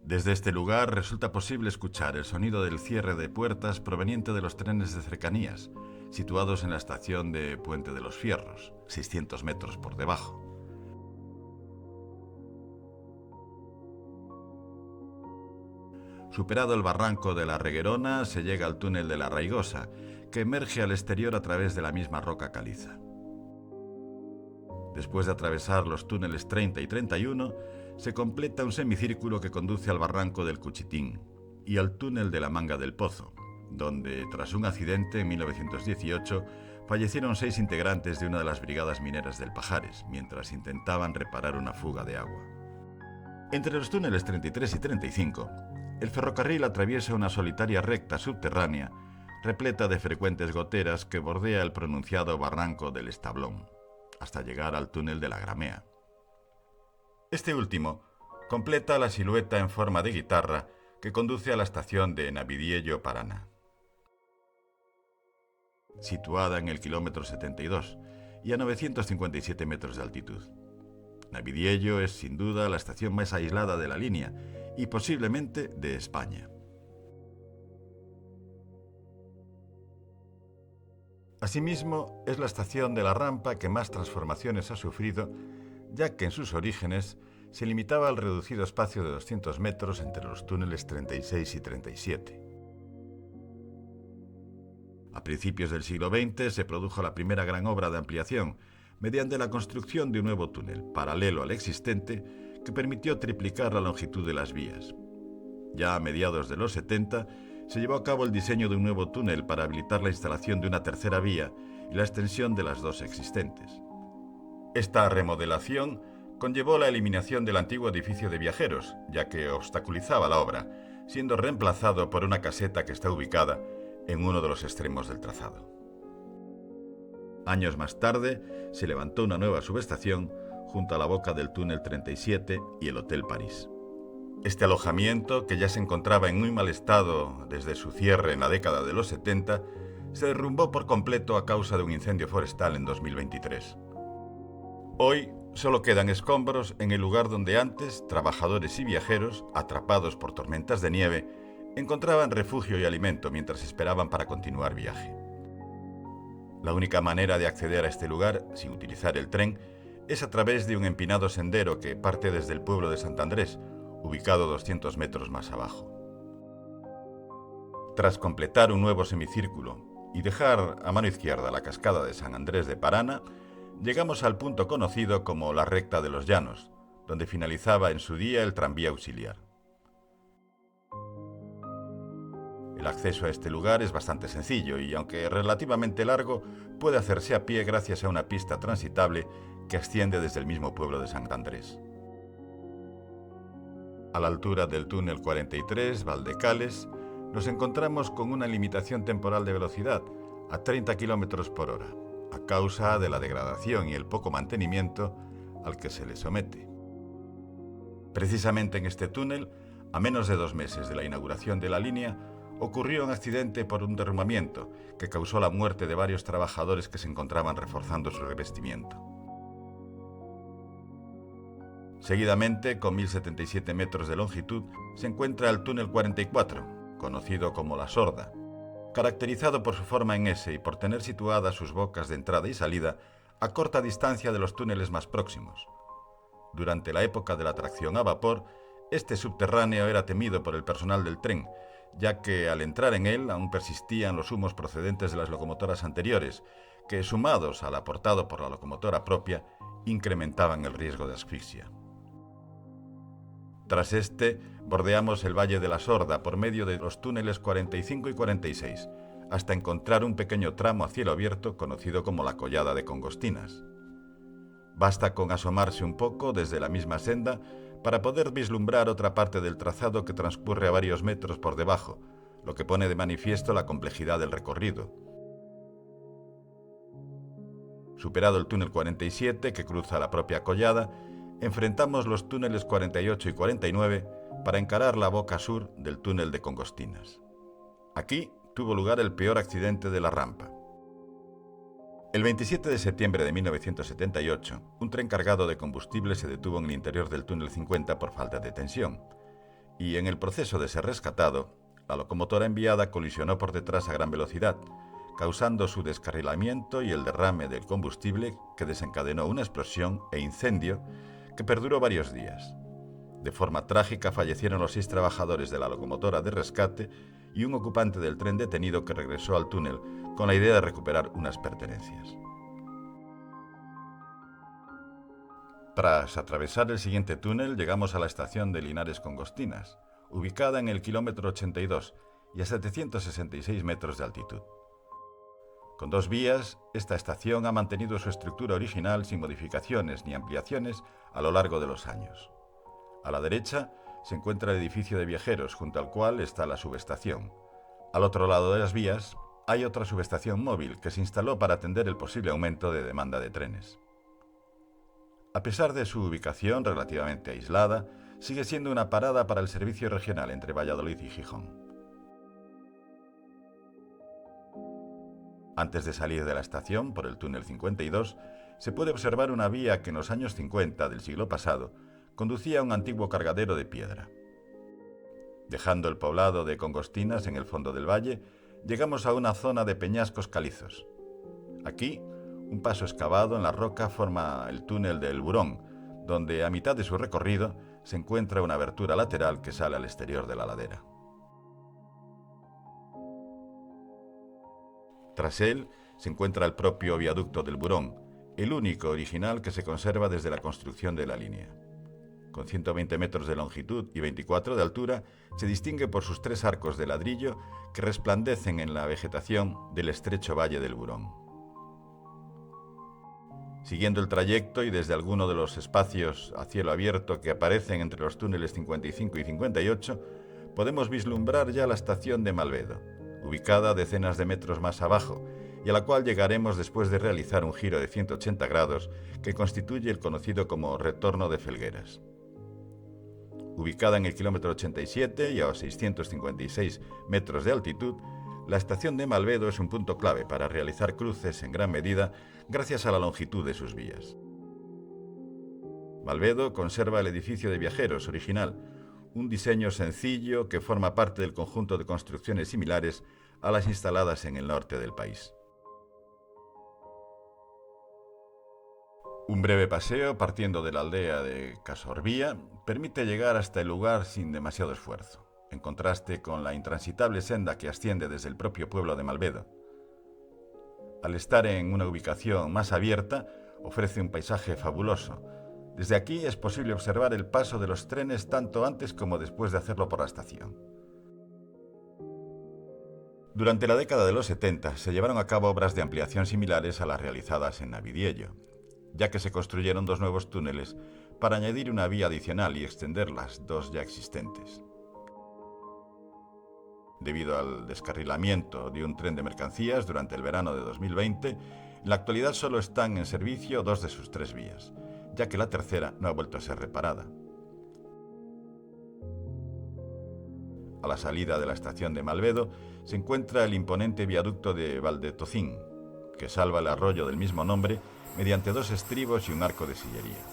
Desde este lugar resulta posible escuchar el sonido del cierre de puertas proveniente de los trenes de cercanías, situados en la estación de Puente de los Fierros, 600 metros por debajo. Superado el barranco de la Reguerona, se llega al túnel de la Raigosa, que emerge al exterior a través de la misma roca caliza. Después de atravesar los túneles 30 y 31, se completa un semicírculo que conduce al barranco del Cuchitín y al túnel de la Manga del Pozo, donde, tras un accidente en 1918, fallecieron 6 integrantes de una de las brigadas mineras del Pajares, mientras intentaban reparar una fuga de agua. Entre los túneles 33 y 35, el ferrocarril atraviesa una solitaria recta subterránea, repleta de frecuentes goteras que bordea el pronunciado barranco del Establón, hasta llegar al túnel de la Gramea. Este último completa la silueta en forma de guitarra que conduce a la estación de Navidiello, Paraná. Situada en el kilómetro 72 y a 957 metros de altitud. Navidiello es sin duda la estación más aislada de la línea y posiblemente de España. Asimismo, es la estación de la rampa que más transformaciones ha sufrido, ya que en sus orígenes se limitaba al reducido espacio de 200 metros entre los túneles 36 y 37. A principios del siglo XX se produjo la primera gran obra de ampliación, mediante la construcción de un nuevo túnel, paralelo al existente, que permitió triplicar la longitud de las vías. Ya a mediados de los 70, se llevó a cabo el diseño de un nuevo túnel para habilitar la instalación de una tercera vía y la extensión de las dos existentes. Esta remodelación conllevó la eliminación del antiguo edificio de viajeros, ya que obstaculizaba la obra, siendo reemplazado por una caseta que está ubicada en uno de los extremos del trazado. Años más tarde, se levantó una nueva subestación junto a la boca del túnel 37 y el Hotel París. Este alojamiento, que ya se encontraba en muy mal estado desde su cierre en la década de los 70, se derrumbó por completo a causa de un incendio forestal en 2023. Hoy solo quedan escombros en el lugar donde antes trabajadores y viajeros, atrapados por tormentas de nieve, encontraban refugio y alimento mientras esperaban para continuar viaje. La única manera de acceder a este lugar, sin utilizar el tren, es a través de un empinado sendero que parte desde el pueblo de Sant Andrés, ubicado 200 metros más abajo. Tras completar un nuevo semicírculo y dejar a mano izquierda la cascada de San Andrés de Parana, llegamos al punto conocido como la Recta de los Llanos, donde finalizaba en su día el tranvía auxiliar. El acceso a este lugar es bastante sencillo y, aunque relativamente largo, puede hacerse a pie gracias a una pista transitable que asciende desde el mismo pueblo de Sant Andrés. A la altura del túnel 43, Valdecales, nos encontramos con una limitación temporal de velocidad a 30 km por hora, a causa de la degradación y el poco mantenimiento al que se le somete. Precisamente en este túnel, a menos de 2 meses de la inauguración de la línea, ocurrió un accidente por un derrumbamiento que causó la muerte de varios trabajadores que se encontraban reforzando su revestimiento. Seguidamente, con 1077 metros de longitud, se encuentra el túnel 44, conocido como La Sorda, caracterizado por su forma en S y por tener situadas sus bocas de entrada y salida a corta distancia de los túneles más próximos. Durante la época de la tracción a vapor, este subterráneo era temido por el personal del tren, ya que al entrar en él aún persistían los humos procedentes de las locomotoras anteriores, que, sumados al aportado por la locomotora propia, incrementaban el riesgo de asfixia. Tras este, bordeamos el Valle de la Sorda por medio de los túneles 45 y 46, hasta encontrar un pequeño tramo a cielo abierto conocido como la Collada de Congostinas. Basta con asomarse un poco desde la misma senda para poder vislumbrar otra parte del trazado que transcurre a varios metros por debajo, lo que pone de manifiesto la complejidad del recorrido. Superado el túnel 47, que cruza la propia collada, enfrentamos los túneles 48 y 49 para encarar la boca sur del túnel de Congostinas. Aquí tuvo lugar el peor accidente de la rampa. El 27 de septiembre de 1978, un tren cargado de combustible se detuvo en el interior del túnel 50 por falta de tensión, y en el proceso de ser rescatado, la locomotora enviada colisionó por detrás a gran velocidad, causando su descarrilamiento y el derrame del combustible que desencadenó una explosión e incendio que perduró varios días. De forma trágica fallecieron los 6 trabajadores de la locomotora de rescate y un ocupante del tren detenido que regresó al túnel con la idea de recuperar unas pertenencias. Tras atravesar el siguiente túnel, llegamos a la estación de Linares Congostinas, ubicada en el kilómetro 82 y a 766 metros de altitud. Con 2 vías, esta estación ha mantenido su estructura original sin modificaciones ni ampliaciones a lo largo de los años. A la derecha se encuentra el edificio de viajeros, junto al cual está la subestación. Al otro lado de las vías hay otra subestación móvil que se instaló para atender el posible aumento de demanda de trenes. A pesar de su ubicación relativamente aislada, sigue siendo una parada para el servicio regional entre Valladolid y Gijón. Antes de salir de la estación, por el túnel 52, se puede observar una vía que en los años 50 del siglo pasado conducía a un antiguo cargadero de piedra. Dejando el poblado de Congostinas en el fondo del valle, llegamos a una zona de peñascos calizos. Aquí, un paso excavado en la roca forma el túnel del Burón, donde a mitad de su recorrido se encuentra una abertura lateral que sale al exterior de la ladera. Tras él se encuentra el propio viaducto del Burón, el único original que se conserva desde la construcción de la línea. Con 120 metros de longitud y 24 de altura, se distingue por sus 3 arcos de ladrillo que resplandecen en la vegetación del estrecho valle del Burón. Siguiendo el trayecto y desde alguno de los espacios a cielo abierto que aparecen entre los túneles 55 y 58, podemos vislumbrar ya la estación de Malvedo, ubicada decenas de metros más abajo, y a la cual llegaremos después de realizar un giro de 180 grados que constituye el conocido como Retorno de Felgueras. Ubicada en el kilómetro 87 y a 656 metros de altitud, La estación de Malvedo es un punto clave para realizar cruces en gran medida gracias a la longitud de sus vías. Malvedo conserva el edificio de viajeros original, un diseño sencillo que forma parte del conjunto de construcciones similares a las instaladas en el norte del país. Un breve paseo partiendo de la aldea de Casorbía permite llegar hasta el lugar sin demasiado esfuerzo, en contraste con la intransitable senda que asciende desde el propio pueblo de Malvedo. Al estar en una ubicación más abierta, ofrece un paisaje fabuloso. Desde aquí es posible observar el paso de los trenes tanto antes como después de hacerlo por la estación. Durante la década de los 70 se llevaron a cabo obras de ampliación similares a las realizadas en Navidiello, ya que se construyeron 2 nuevos túneles para añadir una vía adicional y extender las 2 ya existentes. Debido al descarrilamiento de un tren de mercancías durante el verano de 2020, en la actualidad solo están en servicio 2 de sus 3 vías, ya que la tercera no ha vuelto a ser reparada. A la salida de la estación de Malvedo se encuentra el imponente viaducto de Valdetocín, que salva el arroyo del mismo nombre mediante 2 estribos y un arco de sillería.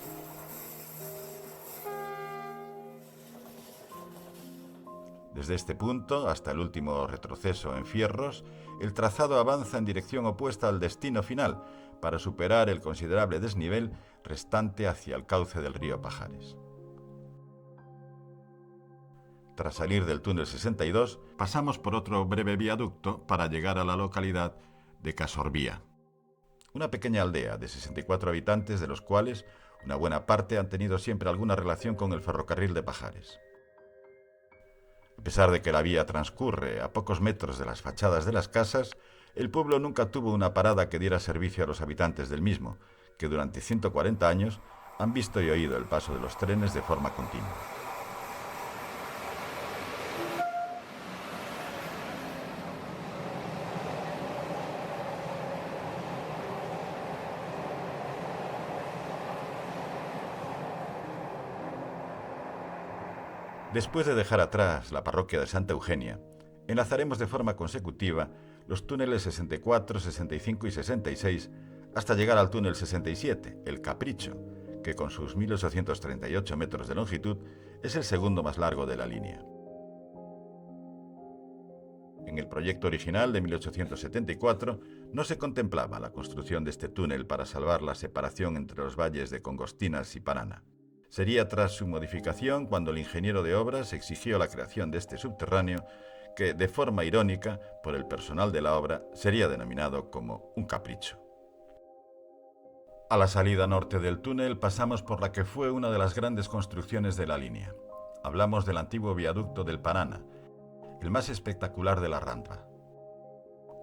Desde este punto hasta el último retroceso en Fierros, el trazado avanza en dirección opuesta al destino final para superar el considerable desnivel restante hacia el cauce del río Pajares. Tras salir del túnel 62, pasamos por otro breve viaducto para llegar a la localidad de Casorbía, una pequeña aldea de 64 habitantes, de los cuales una buena parte han tenido siempre alguna relación con el ferrocarril de Pajares. A pesar de que la vía transcurre a pocos metros de las fachadas de las casas, el pueblo nunca tuvo una parada que diera servicio a los habitantes del mismo, que durante 140 años han visto y oído el paso de los trenes de forma continua. Después de dejar atrás la parroquia de Santa Eugenia, enlazaremos de forma consecutiva los túneles 64, 65 y 66 hasta llegar al túnel 67, el Capricho, que con sus 1.838 metros de longitud es el segundo más largo de la línea. En el proyecto original de 1874 no se contemplaba la construcción de este túnel para salvar la separación entre los valles de Congostinas y Paraná. Sería tras su modificación cuando el ingeniero de obras exigió la creación de este subterráneo que, de forma irónica, por el personal de la obra, sería denominado como un capricho. A la salida norte del túnel pasamos por la que fue una de las grandes construcciones de la línea. Hablamos del antiguo viaducto del Paraná, el más espectacular de la rampa.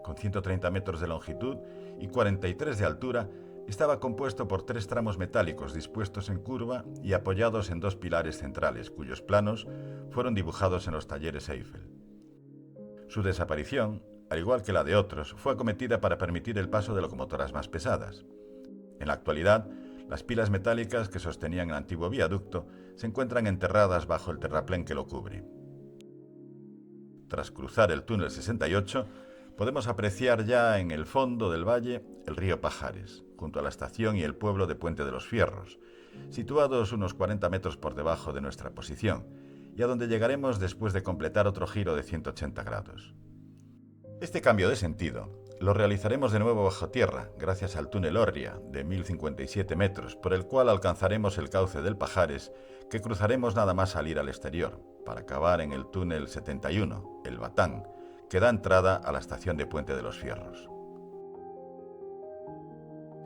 Con 130 metros de longitud y 43 de altura, estaba compuesto por 3 tramos metálicos dispuestos en curva y apoyados en 2 pilares centrales, cuyos planos fueron dibujados en los talleres Eiffel. Su desaparición, al igual que la de otros, fue acometida para permitir el paso de locomotoras más pesadas. En la actualidad, las pilas metálicas que sostenían el antiguo viaducto se encuentran enterradas bajo el terraplén que lo cubre. Tras cruzar el túnel 68, podemos apreciar ya en el fondo del valle el río Pajares, junto a la estación y el pueblo de Puente de los Fierros, situados unos 40 metros por debajo de nuestra posición, y a donde llegaremos después de completar otro giro de 180 grados. Este cambio de sentido lo realizaremos de nuevo bajo tierra, gracias al túnel Orria, de 1.057 metros, por el cual alcanzaremos el cauce del Pajares, que cruzaremos nada más salir al exterior, para acabar en el túnel 71, el Batán, que da entrada a la estación de Puente de los Fierros.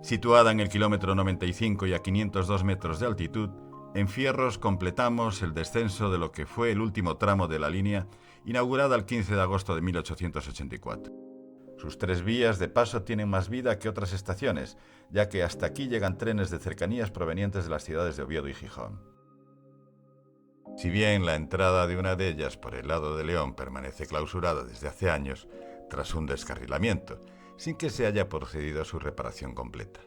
Situada en el kilómetro 95 y a 502 metros de altitud, en Fierros completamos el descenso de lo que fue el último tramo de la línea, inaugurada el 15 de agosto de 1884. Sus 3 vías de paso tienen más vida que otras estaciones, ya que hasta aquí llegan trenes de cercanías provenientes de las ciudades de Oviedo y Gijón. Si bien la entrada de una de ellas por el lado de León permanece clausurada desde hace años, tras un descarrilamiento, sin que se haya procedido a su reparación completa.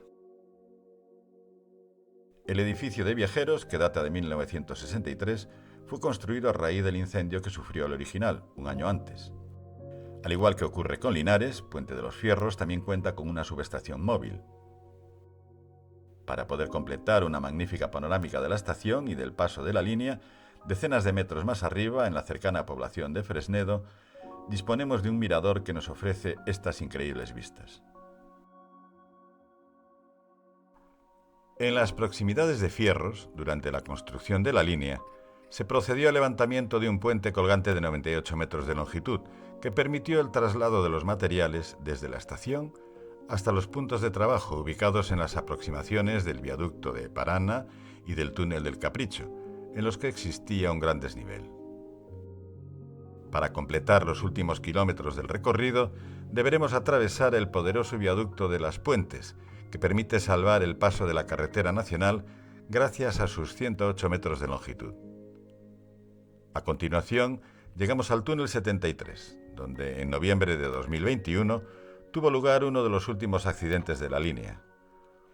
El edificio de viajeros, que data de 1963, fue construido a raíz del incendio que sufrió el original, un año antes. Al igual que ocurre con Linares, Puente de los Fierros también cuenta con una subestación móvil. Para poder completar una magnífica panorámica de la estación y del paso de la línea, decenas de metros más arriba, en la cercana población de Fresnedo, disponemos de un mirador que nos ofrece estas increíbles vistas. En las proximidades de Fierros, durante la construcción de la línea, se procedió al levantamiento de un puente colgante de 98 metros de longitud, que permitió el traslado de los materiales desde la estación hasta los puntos de trabajo ubicados en las aproximaciones del viaducto de Parana y del túnel del Capricho, en los que existía un gran desnivel. Para completar los últimos kilómetros del recorrido, deberemos atravesar el poderoso viaducto de Las Puentes, que permite salvar el paso de la carretera nacional gracias a sus 108 metros de longitud. A continuación, llegamos al túnel 73, donde en noviembre de 2021 tuvo lugar uno de los últimos accidentes de la línea.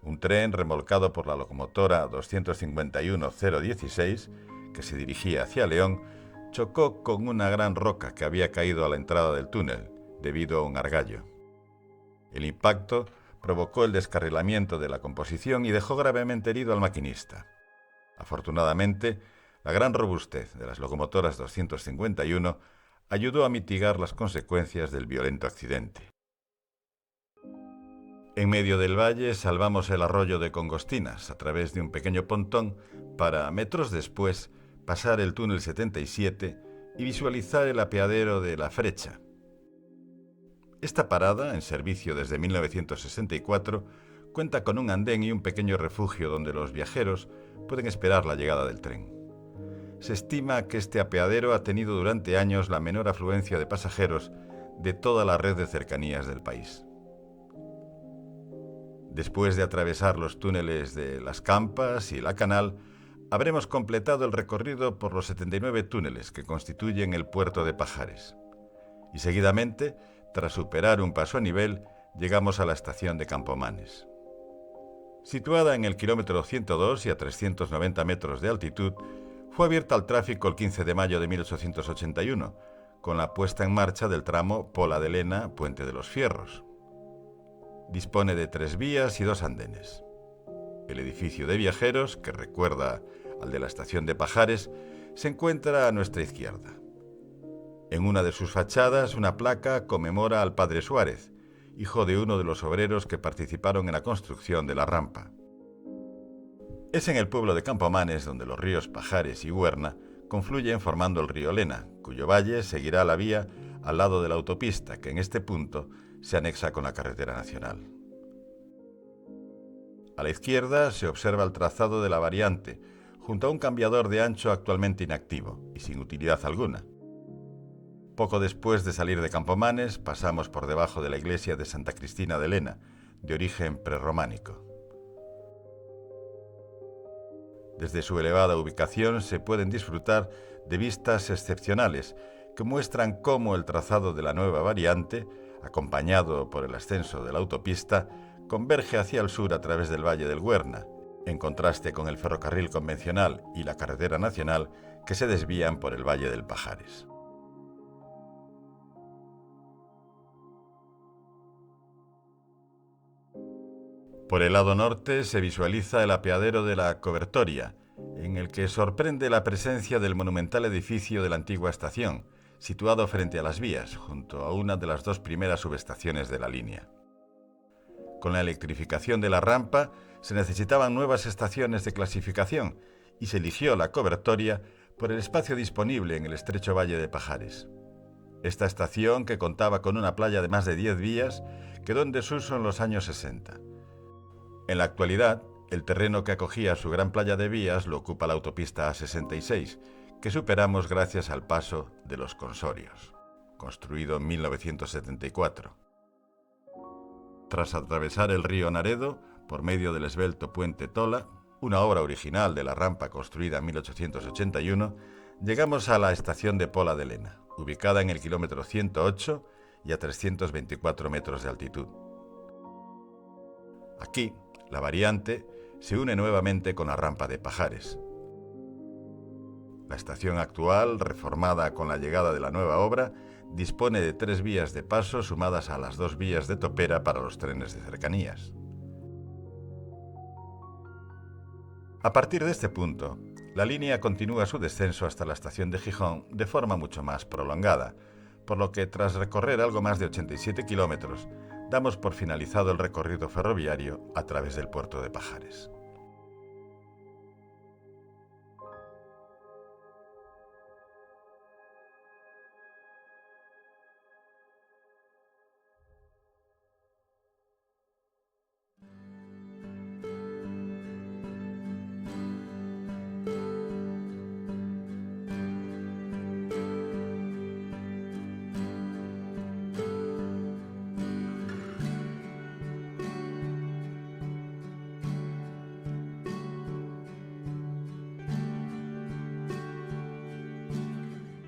Un tren remolcado por la locomotora 251-016, que se dirigía hacia León, chocó con una gran roca que había caído a la entrada del túnel, debido a un argallo. El impacto provocó el descarrilamiento de la composición y dejó gravemente herido al maquinista. Afortunadamente, la gran robustez de las locomotoras 251 ayudó a mitigar las consecuencias del violento accidente. En medio del valle salvamos el arroyo de Congostinas a través de un pequeño pontón para, metros después, pasar el túnel 77 y visualizar el apeadero de La Frecha. Esta parada, en servicio desde 1964, cuenta con un andén y un pequeño refugio donde los viajeros pueden esperar la llegada del tren. Se estima que este apeadero ha tenido durante años la menor afluencia de pasajeros de toda la red de cercanías del país. Después de atravesar los túneles de Las Campas y La Canal, habremos completado el recorrido por los 79 túneles que constituyen el puerto de Pajares. Y seguidamente, tras superar un paso a nivel, llegamos a la estación de Campomanes. Situada en el kilómetro 102 y a 390 metros de altitud, fue abierta al tráfico el 15 de mayo de 1881, con la puesta en marcha del tramo Pola de Lena, Puente de los Fierros. Dispone de 3 vías y 2 andenes. El edificio de viajeros, que recuerda al de la estación de Pajares, se encuentra a nuestra izquierda. En una de sus fachadas, una placa conmemora al padre Suárez, hijo de uno de los obreros que participaron en la construcción de la rampa. Es en el pueblo de Campomanes donde los ríos Pajares y Huerna confluyen formando el río Lena, cuyo valle seguirá la vía al lado de la autopista, que en este punto se anexa con la carretera nacional. A la izquierda se observa el trazado de la variante, junto a un cambiador de ancho actualmente inactivo y sin utilidad alguna. Poco después de salir de Campomanes, pasamos por debajo de la iglesia de Santa Cristina de Lena, de origen prerrománico. Desde su elevada ubicación se pueden disfrutar de vistas excepcionales que muestran cómo el trazado de la nueva variante, acompañado por el ascenso de la autopista, converge hacia el sur a través del Valle del Huerna, en contraste con el ferrocarril convencional y la carretera nacional que se desvían por el Valle del Pajares. Por el lado norte se visualiza el apeadero de la Cobertoria, en el que sorprende la presencia del monumental edificio de la antigua estación, situado frente a las vías, junto a una de las 2 primeras subestaciones de la línea. Con la electrificación de la rampa, se necesitaban nuevas estaciones de clasificación y se eligió la Cobertoria por el espacio disponible en el estrecho Valle de Pajares. Esta estación, que contaba con una playa de más de 10 vías, quedó en desuso en los años 60. En la actualidad, el terreno que acogía su gran playa de vías lo ocupa la autopista A66, que superamos gracias al paso de los Consorios, construido en 1974. Tras atravesar el río Naredo, por medio del esbelto puente Tola, una obra original de la rampa construida en 1881, llegamos a la estación de Pola de Lena, ubicada en el kilómetro 108 y a 324 metros de altitud. Aquí, la variante se une nuevamente con la rampa de Pajares. La estación actual, reformada con la llegada de la nueva obra, dispone de 3 vías de paso sumadas a las 2 vías de topera para los trenes de cercanías. A partir de este punto, la línea continúa su descenso hasta la estación de Gijón de forma mucho más prolongada, por lo que tras recorrer algo más de 87 kilómetros, damos por finalizado el recorrido ferroviario a través del puerto de Pajares.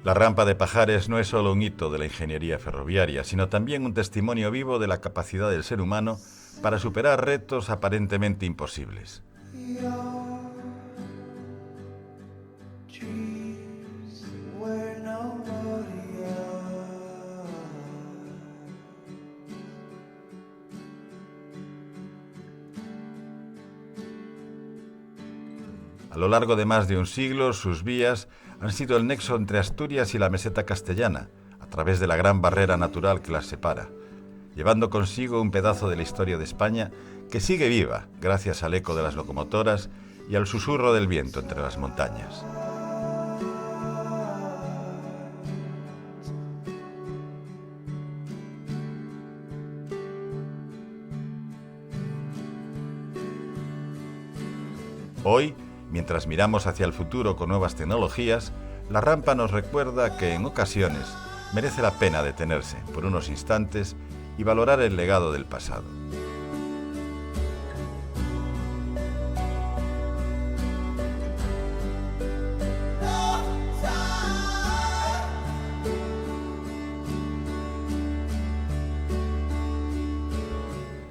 La rampa de Pajares no es solo un hito de la ingeniería ferroviaria, sino también un testimonio vivo de la capacidad del ser humano para superar retos aparentemente imposibles. A lo largo de más de un siglo, sus vías han sido el nexo entre Asturias y la meseta castellana, a través de la gran barrera natural que las separa, llevando consigo un pedazo de la historia de España que sigue viva gracias al eco de las locomotoras y al susurro del viento entre las montañas. Hoy, mientras miramos hacia el futuro con nuevas tecnologías, la rampa nos recuerda que en ocasiones merece la pena detenerse por unos instantes y valorar el legado del pasado.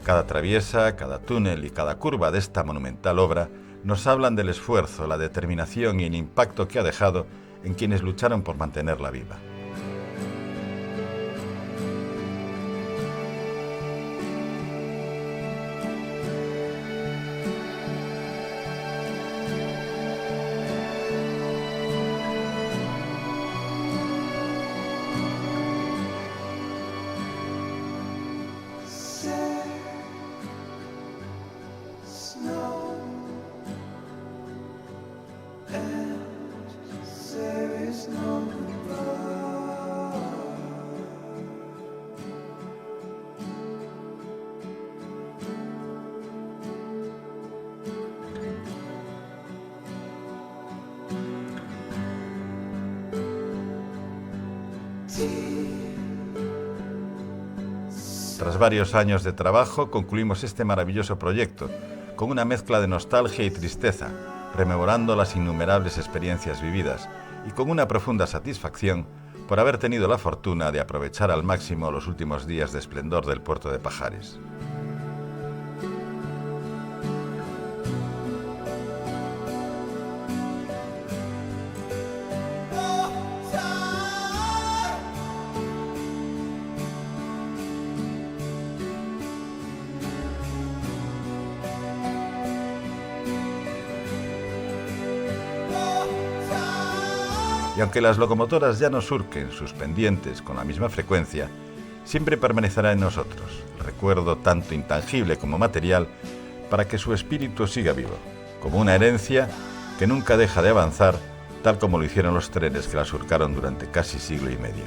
Cada traviesa, cada túnel y cada curva de esta monumental obra nos hablan del esfuerzo, la determinación y el impacto que ha dejado en quienes lucharon por mantenerla viva. Tras varios años de trabajo, concluimos este maravilloso proyecto, con una mezcla de nostalgia y tristeza, rememorando las innumerables experiencias vividas y con una profunda satisfacción por haber tenido la fortuna de aprovechar al máximo los últimos días de esplendor del puerto de Pajares. Y aunque las locomotoras ya no surquen sus pendientes con la misma frecuencia, siempre permanecerá en nosotros el recuerdo tanto intangible como material para que su espíritu siga vivo, como una herencia que nunca deja de avanzar, tal como lo hicieron los trenes que la surcaron durante casi siglo y medio.